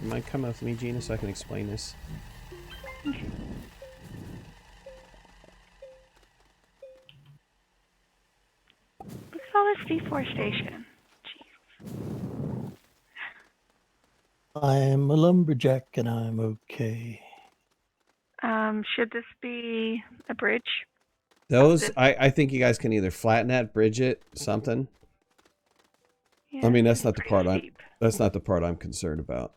You mind coming with me, Gina, so I can explain this? Okay. Look at all this deforestation. Jeez. I'm a lumberjack and I'm okay. Should this be a bridge? Those, I think you guys can either flatten that, bridge it, something. Yeah, I mean, that's it's not the pretty part steep. that's not the part I'm concerned about.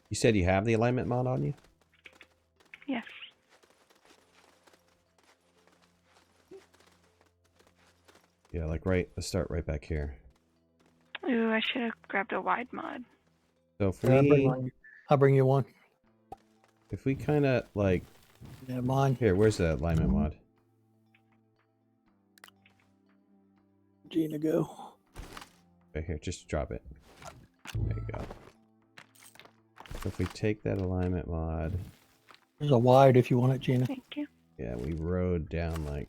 You said you have the alignment mod on you? Yes. Yeah, like let's start right back here. Ooh, I should have grabbed a wide mod. So if I'll bring you one. we kind of like, Yeah, mine. here, where's the alignment mod? Gina, go. Right here, just drop it. There you go. So if we take that alignment mod, There's a wide if you want it, Gina. Thank you. yeah, we rode down like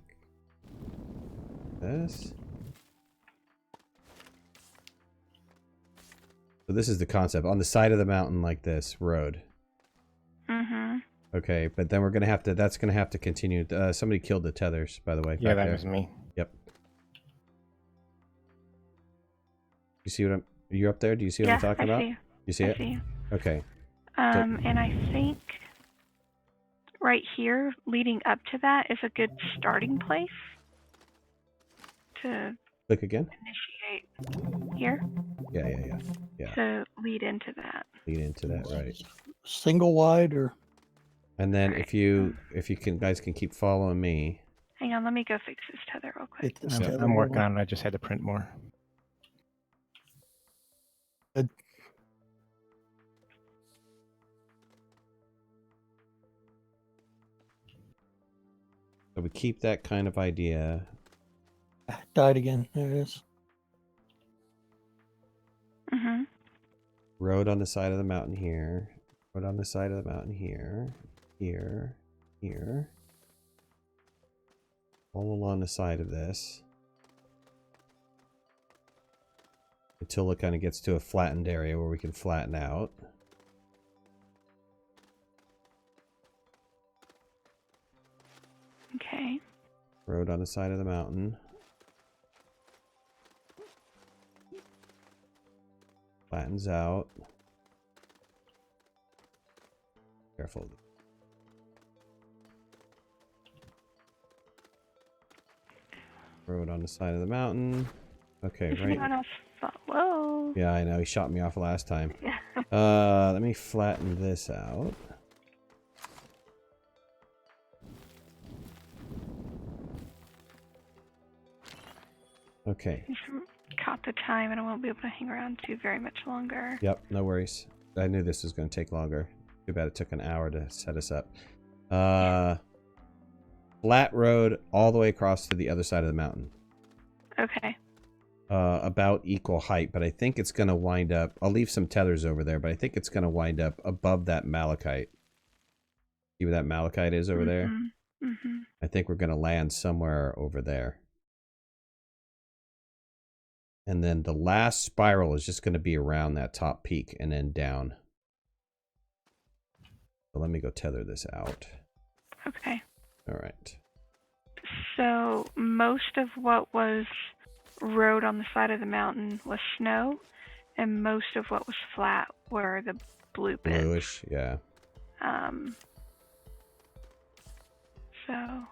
this. So this is the concept. On the side of the mountain like this, road. Mm-hmm. Okay, but then we're gonna have to, that's gonna have to continue. Somebody killed the tethers, by the way. Yeah, back that there. was me. Yep. You see what I'm, are you up there? Do you see what I'm talking about? See you. You see I it? see you. Okay. And I think right here, leading up to that, is a good starting place to Click again. initiate here. Yeah. To lead into that. Lead into that, right? Single wide or And then Alright, if you guys can keep following me. Hang on, let me go fix this tether real quick. get this tether I'm working going. on it. I just had to print more. Good. So we keep that kind of idea. Died again. There it is. Mm-hmm. Road on the side of the mountain here. Road on the side of the mountain here. Here. All along the side of this. Until it kind of gets to a flattened area where we can flatten out. Okay. Road on the side of the mountain. Flattens out. Careful. Road on the side of the mountain. Okay, If right. anyone else thought, whoa. Yeah, I know. He shot me off last time. Yeah. Let me flatten this out. Okay. Caught the time, and I won't be able to hang around too very much longer. Yep, no worries. I knew this was going to take longer. Too bad it took an hour to set us up. Flat road all the way across to the other side of the mountain. Okay. About equal height, but I think it's going to wind up... I'll leave some tethers over there, but I think it's going to wind up above that malachite. See where that malachite is over there? Mm-hmm. I think we're going to land somewhere over there. And then the last spiral is just going to be around that top peak and then down. So let me go tether this out. Okay. All right. So most of what was road on the side of the mountain was snow, and most of what was flat were the blue bits. Bluish, yeah. So,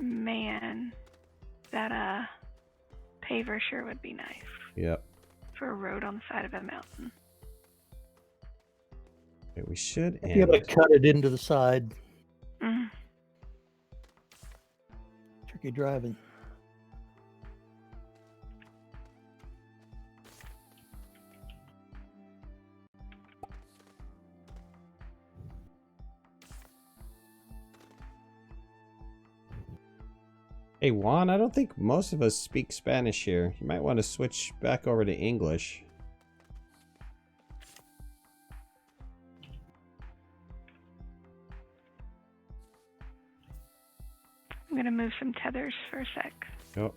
man, that paver sure would be nice Yep. for a road on the side of a mountain. Okay, we should Be able to end. cut it into the side. Mm. Tricky driving. Hey, Juan, I don't think most of us speak Spanish here. You might want to switch back over to English. I'm gonna move some tethers for a sec. Oh.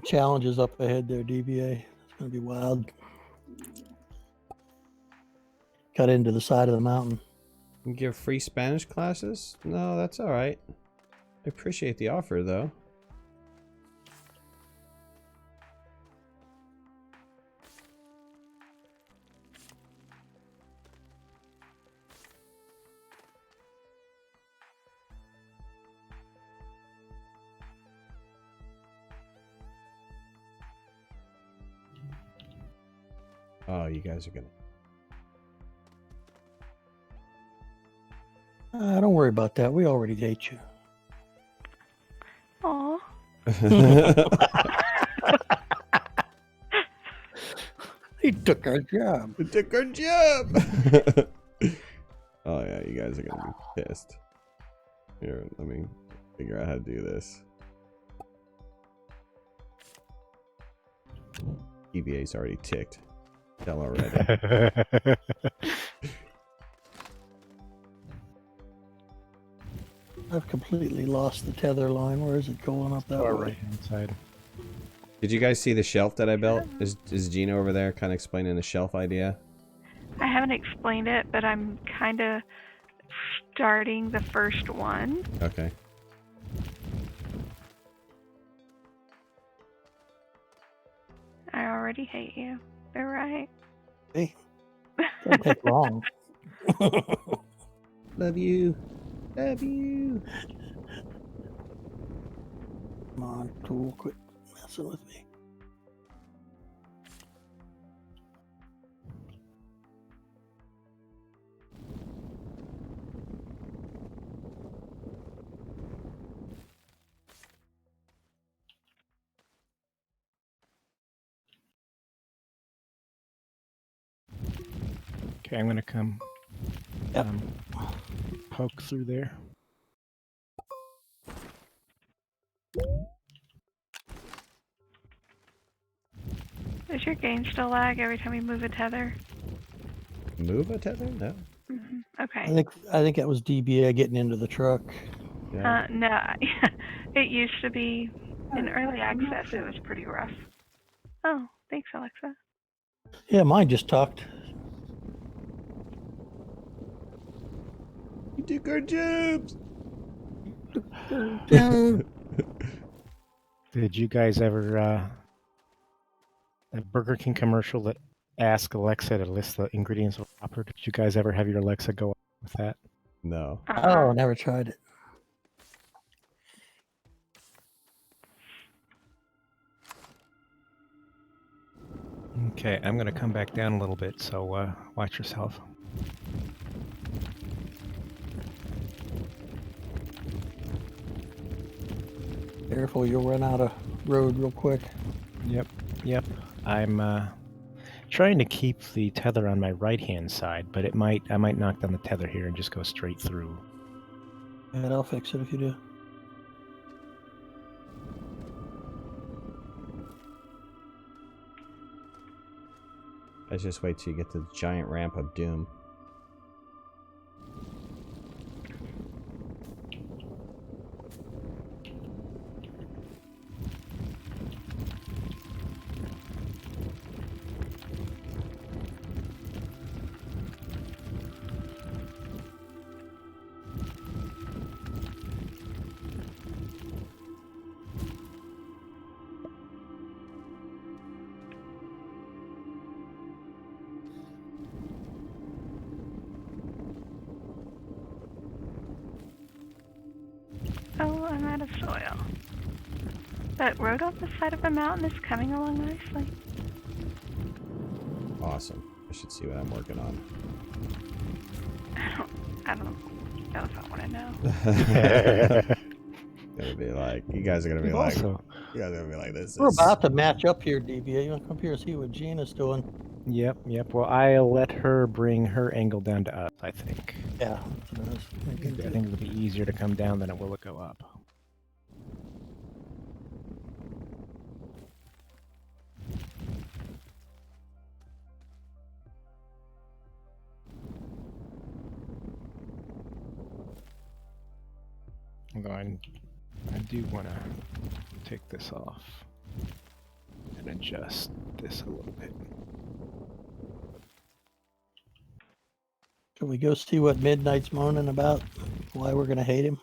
Challenges up ahead there, DBA. It's going to be wild. Cut into the side of the mountain. You give free Spanish classes? No, that's all right. I appreciate the offer, though. Oh, you guys are gonna. Don't worry about that. We already hate you. Aw. He took our job. We took our job. Oh yeah, you guys are gonna be pissed. Here, let me figure out how to do this. EVA's already ticked. Tell already. I've completely lost the tether line. Where is it going up that Far way? right hand side. Did you guys see the shelf that I built? Is Gina over there kind of explaining the shelf idea? I haven't explained it, but I'm kind of starting the first one. Okay. I already hate you. They're right. Hey, don't take long. Love you. Love you. Come on, tool, quit messing with me. Okay, I'm gonna come Yep. poke through there. Does your game still lag every time you move a tether? Move a tether? No. Okay. I think that was DBA getting into the truck. Yeah. No, it used to be in early access. It was pretty rough. Oh, thanks, Alexa. Yeah, mine just talked. We took our jobs. Did you guys ever that Burger King commercial that asked Alexa to list the ingredients of a Whopper? Did you guys ever have your Alexa go up with that? No. Oh, never tried it. Okay, I'm gonna come back down a little bit, so watch yourself. Careful, you'll run out of road real quick. Yep. I'm trying to keep the tether on my right-hand side, but I might knock down the tether here and just go straight through. And I'll fix it if you do. I just wait till you get to the giant ramp of doom. of soil. But road on the side of a mountain is coming along nicely. Awesome. I should see what I'm working on. I don't know if I want to know. Gonna be like, you guys are gonna be We've like, also- you guys are gonna be like, this We're is. about to match up here, DBA. You want to come here and see what Gina's doing? Yep. Well, I'll let her bring her angle down to us, I think. Yeah. That's what I was thinking. I think it'll be easier to come down than it will to go up. Although I do want to take this off and adjust this a little bit. Can we go see what Midnight's moaning about? Why we're gonna hate him?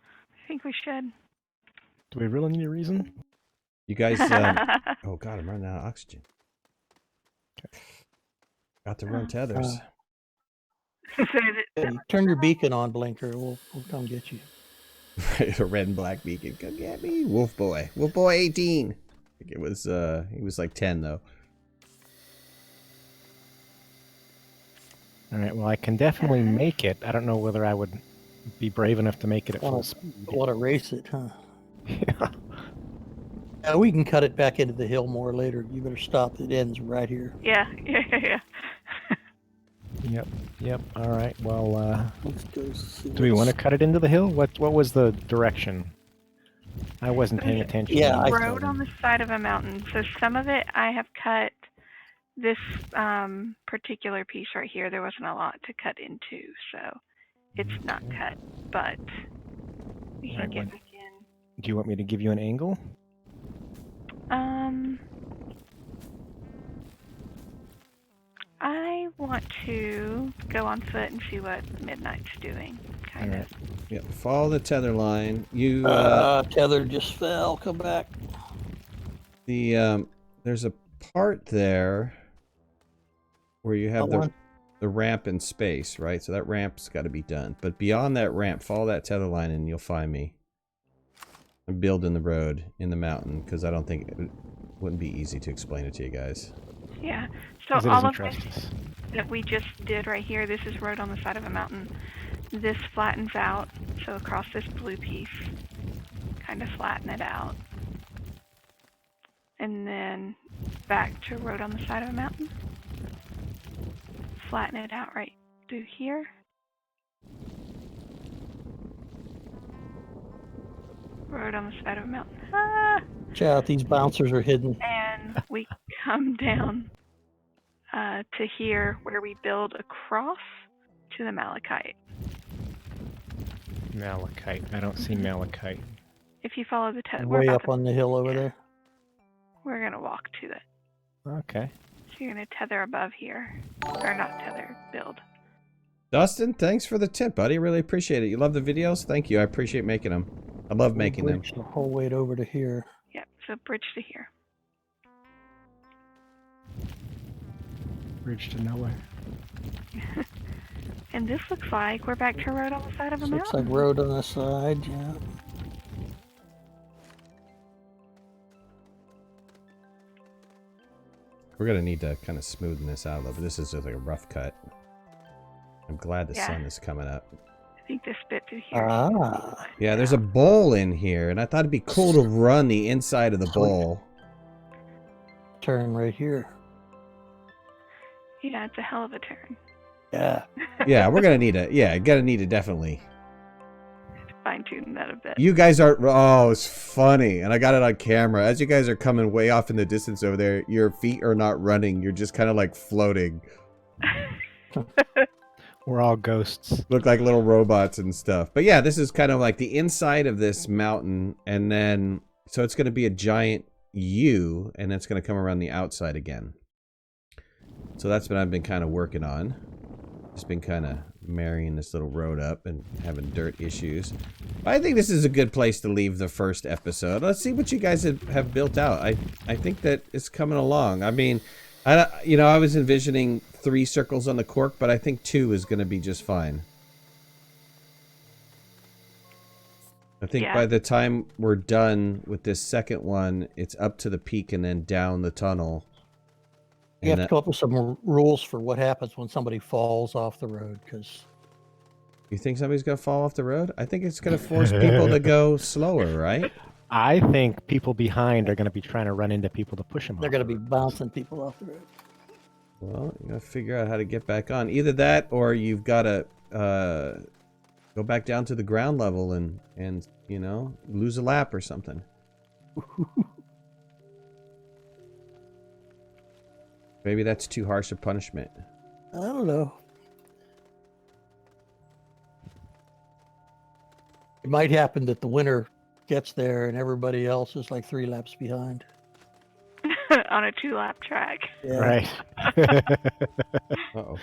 I think we should. Do we really need a reason? You guys. Oh God, I'm running out of oxygen. Got to run tethers. So that- Hey, turn your beacon on, Blinker. We'll come get you. Right, a red and black beacon. Come get me, Wolf Boy. Wolf Boy 18. I think it was. He was like 10 though. All right. Well, I can definitely make it. I don't know whether I would be brave enough to make it at full speed. Want to race it, huh? Yeah. Yeah, we can cut it back into the hill more later. You better stop. It ends right here. yeah. Yep. All right. Well, Let's go see. do we want to cut it into the hill? What was the direction? I wasn't paying attention. Yeah, I- Road on the side of a mountain. So some of it I have cut. This particular piece right here, there wasn't a lot to cut into, so it's not cut. But we can Right, get when- back in. Do you want me to give you an angle? I want to go on foot and see what Midnight's doing. Kind All of. right. Yeah, follow the tether line. You Tether just fell. Come back. there's a part there where you have That one? the ramp in space, right? So that ramp's got to be done. But beyond that ramp, follow that tether line and you'll find me. I'm building the road in the mountain because I don't think it wouldn't be easy to explain it to you guys. Yeah. So 'Cause it all doesn't of trust this us. that we just did right here, this is road on the side of a mountain. This flattens out, so across this blue piece, kind of flatten it out. And then back to road on the side of a mountain. Flatten it out right through here. Road on the side of a mountain. Ah! Watch out, these bouncers are hidden. And we come down to here where we build across to the malachite. Malachite. I don't see malachite. If you follow the tether, Way up on the hill over there. we're gonna walk to it. Okay. So you're gonna tether above here, or not tether, build. Dustin, thanks for the tip, buddy. Really appreciate it. You love the videos? Thank you. I appreciate making them. I love making them. Bridge the whole way over to here. Yep. So bridge to here. Bridge to nowhere. And this looks like we're back to road on the side of a This looks mountain. like road on the side, yeah. We're going to need to kind of smoothen this out a little bit. This is just like a rough cut. I'm glad the Yeah. sun is coming up. I think this bit through here. Ah. Yeah, there's a bowl in here, and I thought it'd be cool to run the inside of the bowl. Turn right here. Yeah, it's a hell of a turn. Yeah. Yeah, we're going to need a... Yeah, gotta need to definitely... Fine tune that a bit. You guys are... Oh, it's funny. And I got it on camera. As you guys are coming way off in the distance over there, your feet are not running. You're just kind of like floating. We're all ghosts. Look like little robots and stuff. But yeah, this is kind of like the inside of this mountain. And then... So it's going to be a giant U, and it's going to come around the outside again. So that's what I've been kind of working on. Just been kind of marrying this little road up and having dirt issues. I think this is a good place to leave the first episode. Let's see what you guys have built out. I think that it's coming along. I mean, I was envisioning 3 circles on the cork, but I think 2 is going to be just fine. I think Yeah. by the time we're done with this second one, it's up to the peak and then down the tunnel. You And have to come up with some rules for what happens when somebody falls off the road, because you think somebody's going to fall off the road? I think it's going to force people to go slower, right? I think people behind are going to be trying to run into people to push them they're off. going to be bouncing people off the road. Well, you got to figure out how to get back on. Either that or you've got to go back down to the ground level and you know, lose a lap or something. Maybe that's too harsh a punishment. I don't know. It might happen that the winner gets there and everybody else is like 3 laps behind. On a 2-lap track. Yeah. Right. Uh-oh.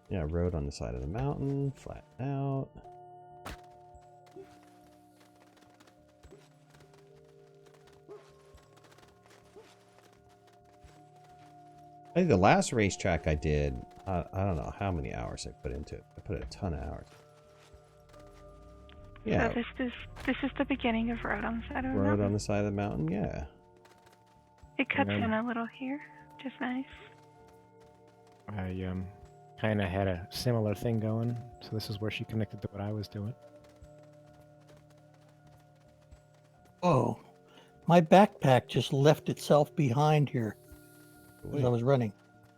Yeah, road on the side of the mountain, flat out. I think the last racetrack I did, I don't know how many hours I put into it. I put a ton of hours. Yeah, So this is the beginning of road on the side of the road mountain. on the side of the mountain, yeah. It cuts then- in a little here, just nice. I kind of had a similar thing going, so this is where she connected to what I was doing. Oh, my backpack just left itself behind here as I Wait, was running.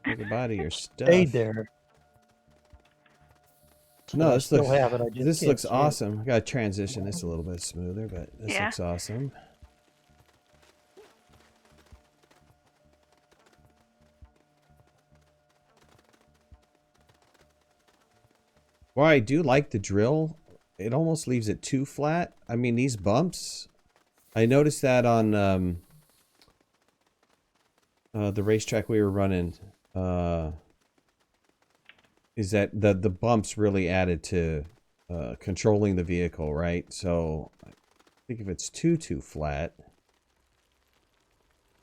say goodbye to your stuff. Stayed there. So No, I this still looks have it. I just this can't looks see it. awesome. I gotta transition this a little bit smoother, but this Yeah. looks awesome. Well, I do like the drill. It almost leaves it too flat. I mean, these bumps, I noticed that on the racetrack we were running, is that the bumps really added to controlling the vehicle, right? So I think if it's too flat,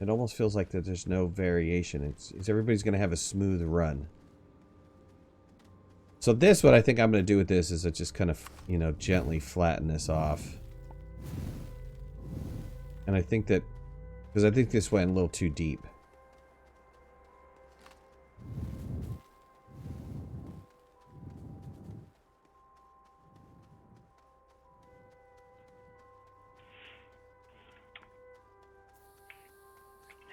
it almost feels like that there's no variation. It's everybody's going to have a smooth run. So this, what I think I'm going to do with this is just kind of, you know, gently flatten this off. And I think that, because I think this went a little too deep.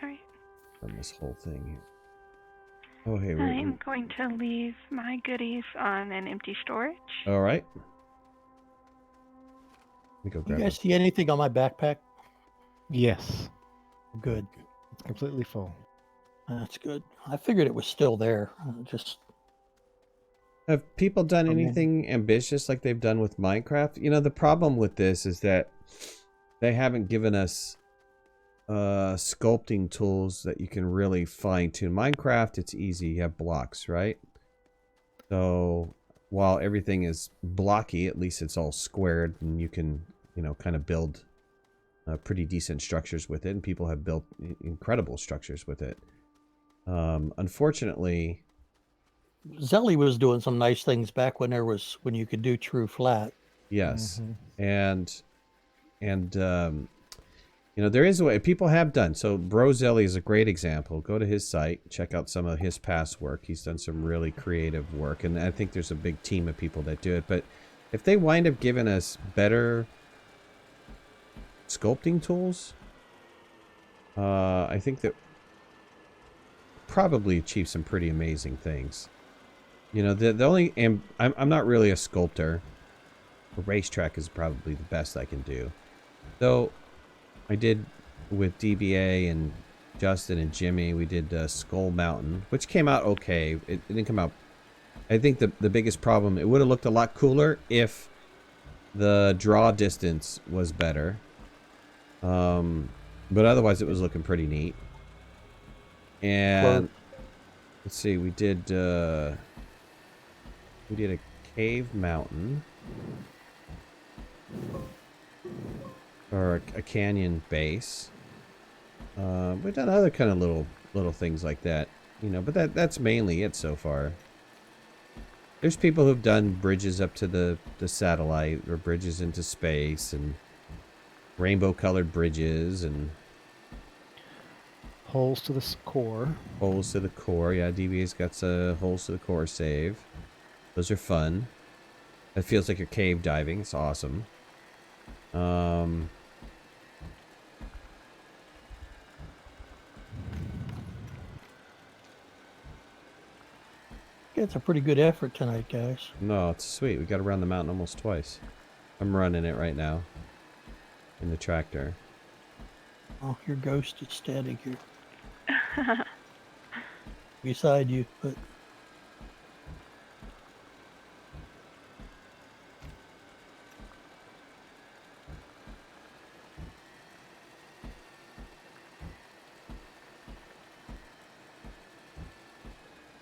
All right. On this whole thing here. Oh, hey, I'm going to leave my goodies on an empty storage. all right. Let me go You grab guys it. see anything on my backpack? Yes, Good. it's completely full. That's good. I figured it was still there. Just Have people done Okay. anything ambitious like they've done with Minecraft? You know, the problem with this is that they haven't given us sculpting tools that you can really fine tune. Minecraft, it's easy. You have blocks, right? So while everything is blocky, at least it's all squared and you can, you know, kind of build pretty decent structures with it. And people have built incredible structures with it. Unfortunately, Zelly was doing some nice things back when you could do true flat. yes. Mhm. And you know, there is a way people have done. So Brozelli is a great example. Go to his site, check out some of his past work. He's done some really creative work, and I think there's a big team of people that do it. But if they wind up giving us better sculpting tools, I think that probably achieve some pretty amazing things. You know, the only I'm not really a sculptor. A racetrack is probably the best I can do. Though I did with DBA and Justin and Jimmy, we did Skull Mountain, which came out okay. It didn't come out. I think the biggest problem, it would have looked a lot cooler if the draw distance was better. But otherwise, it was looking pretty neat. And let's see, we did a cave mountain. Or a canyon base. We've done other kind of little things like that. you know, but that's mainly it so far. There's people who've done bridges up to the satellite, or bridges into space, and rainbow-colored bridges, and Holes to the core. holes to the core. Yeah, DBA's got holes to the core save. Those are fun. It feels like you're cave diving. It's awesome. Yeah, it's a pretty good effort tonight, guys. No, it's sweet. We got around the mountain almost twice. I'm running it right now in the tractor. Oh, your ghost is standing here beside you, but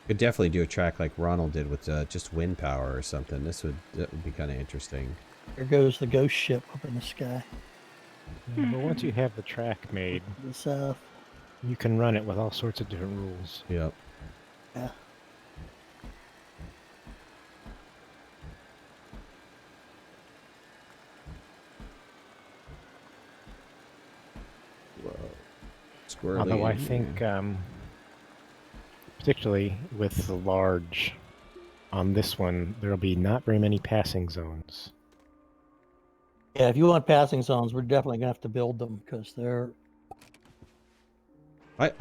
Could definitely do a track like Ronald did with just wind power or something. That would be kind of interesting. there goes the ghost ship up in the sky Yeah, but once you have the track made, to the south. you can run it with all sorts of different rules. Yep. Yeah. Whoa. Squirrely. Although I in think, here. particularly with the large, on this one, there'll be not very many passing zones. Yeah, if you want passing zones, we're definitely gonna have to build them because they're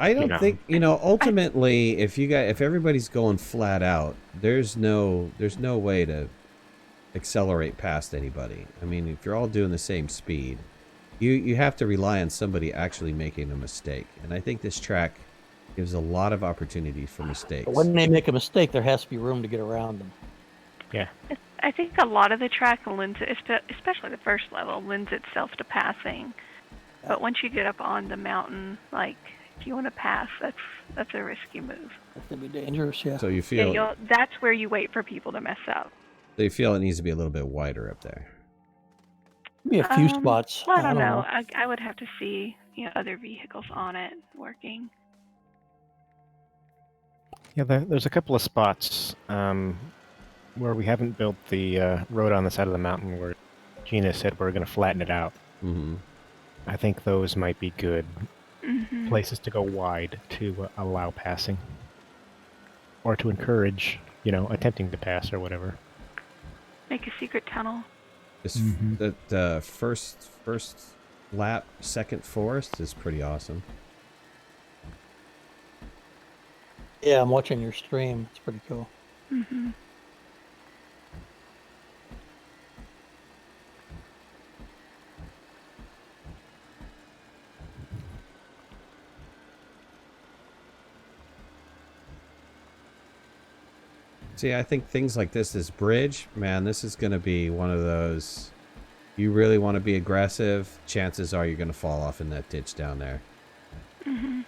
I don't know. think, you know, ultimately if everybody's going flat out, there's no way to accelerate past anybody. I mean, if you're all doing the same speed, you have to rely on somebody actually making a mistake. And I think this track gives a lot of opportunity for mistakes. but when they make a mistake, there has to be room to get around them. Yeah. I think a lot of the track especially the first level, lends itself to passing. But once you get up on the mountain, like, if you want to pass, that's a risky move. That's gonna be dangerous, yeah. So you feel That's where you wait for people to mess up. so you feel it needs to be a little bit wider up there. Maybe a few spots. Well, I don't know. I would have to see, other vehicles on it working. Yeah, there's a couple of spots where we haven't built the road on the side of the mountain where Gina said we're going to flatten it out. Mm-hmm. I think those might be good Mm-hmm. places to go wide to allow passing. Or to encourage, attempting to pass or whatever. Make a secret tunnel. This that first lap, second forest is pretty awesome. Yeah, I'm watching your stream. It's pretty cool. Mm-hmm. See, I think things like this bridge, man, this is going to be one of those. You really want to be aggressive, chances are you're going to fall off in that ditch down there. Mm-hmm.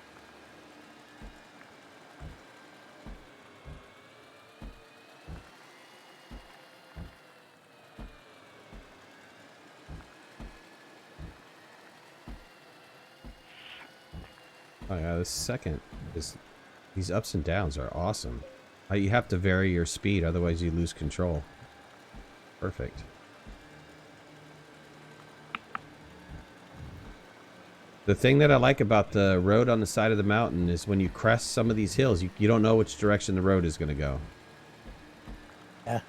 Oh yeah, this second these ups and downs are awesome. You have to vary your speed, otherwise you lose control. Perfect. The thing that I like about the road on the side of the mountain is when you crest some of these hills, you don't know which direction the road is going to go. Yeah.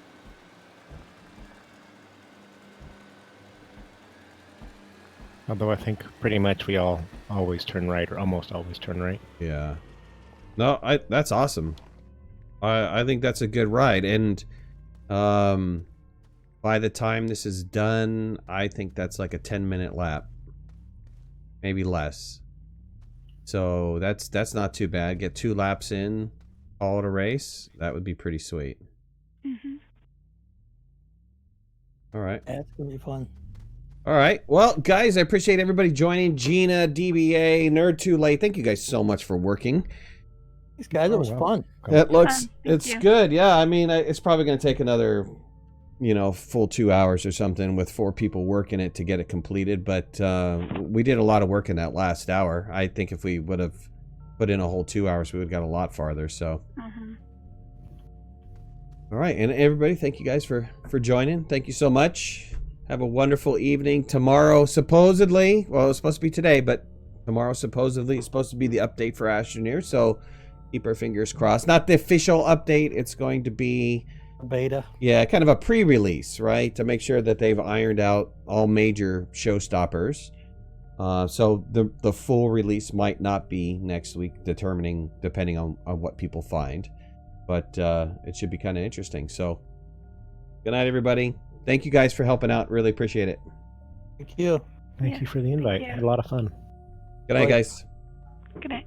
Although I think pretty much we all always turn right, or almost always turn right. Yeah. No, that's awesome. I think that's a good ride, and by the time this is done, I think that's like a 10-minute lap, maybe less. So that's not too bad. Get 2 laps in, call it a race. That would be pretty sweet. Mm-hmm. All right. Yeah, it's gonna be fun. All right. Well, guys, I appreciate everybody joining. Gina, DBA, Nerd Too Late. Thank you guys so much for working. These guys, it was fun. It looks, Thank it's you. good. Yeah, I mean, it's probably going to take another, full 2 hours or something with 4 people working it to get it completed. But we did a lot of work in that last hour. I think if we would have put in a whole 2 hours, we would have got a lot farther. So, Mhm. all right, and everybody, thank you guys for joining. Thank you so much. Have a wonderful evening. Tomorrow, supposedly, well, it's supposed to be today, but tomorrow supposedly is supposed to be the update for Astroneer. So keep our fingers crossed. Not the official update. It's going to be Beta. yeah, kind of a pre-release, right, to make sure that they've ironed out all major showstoppers. So the full release might not be next week, depending on what people find. But it should be kind of interesting. So good night, everybody. Thank you guys for helping out. Really appreciate it. Thank you. Thank you for the invite. you. Had a lot of fun. Good night, Bye. guys. Good night.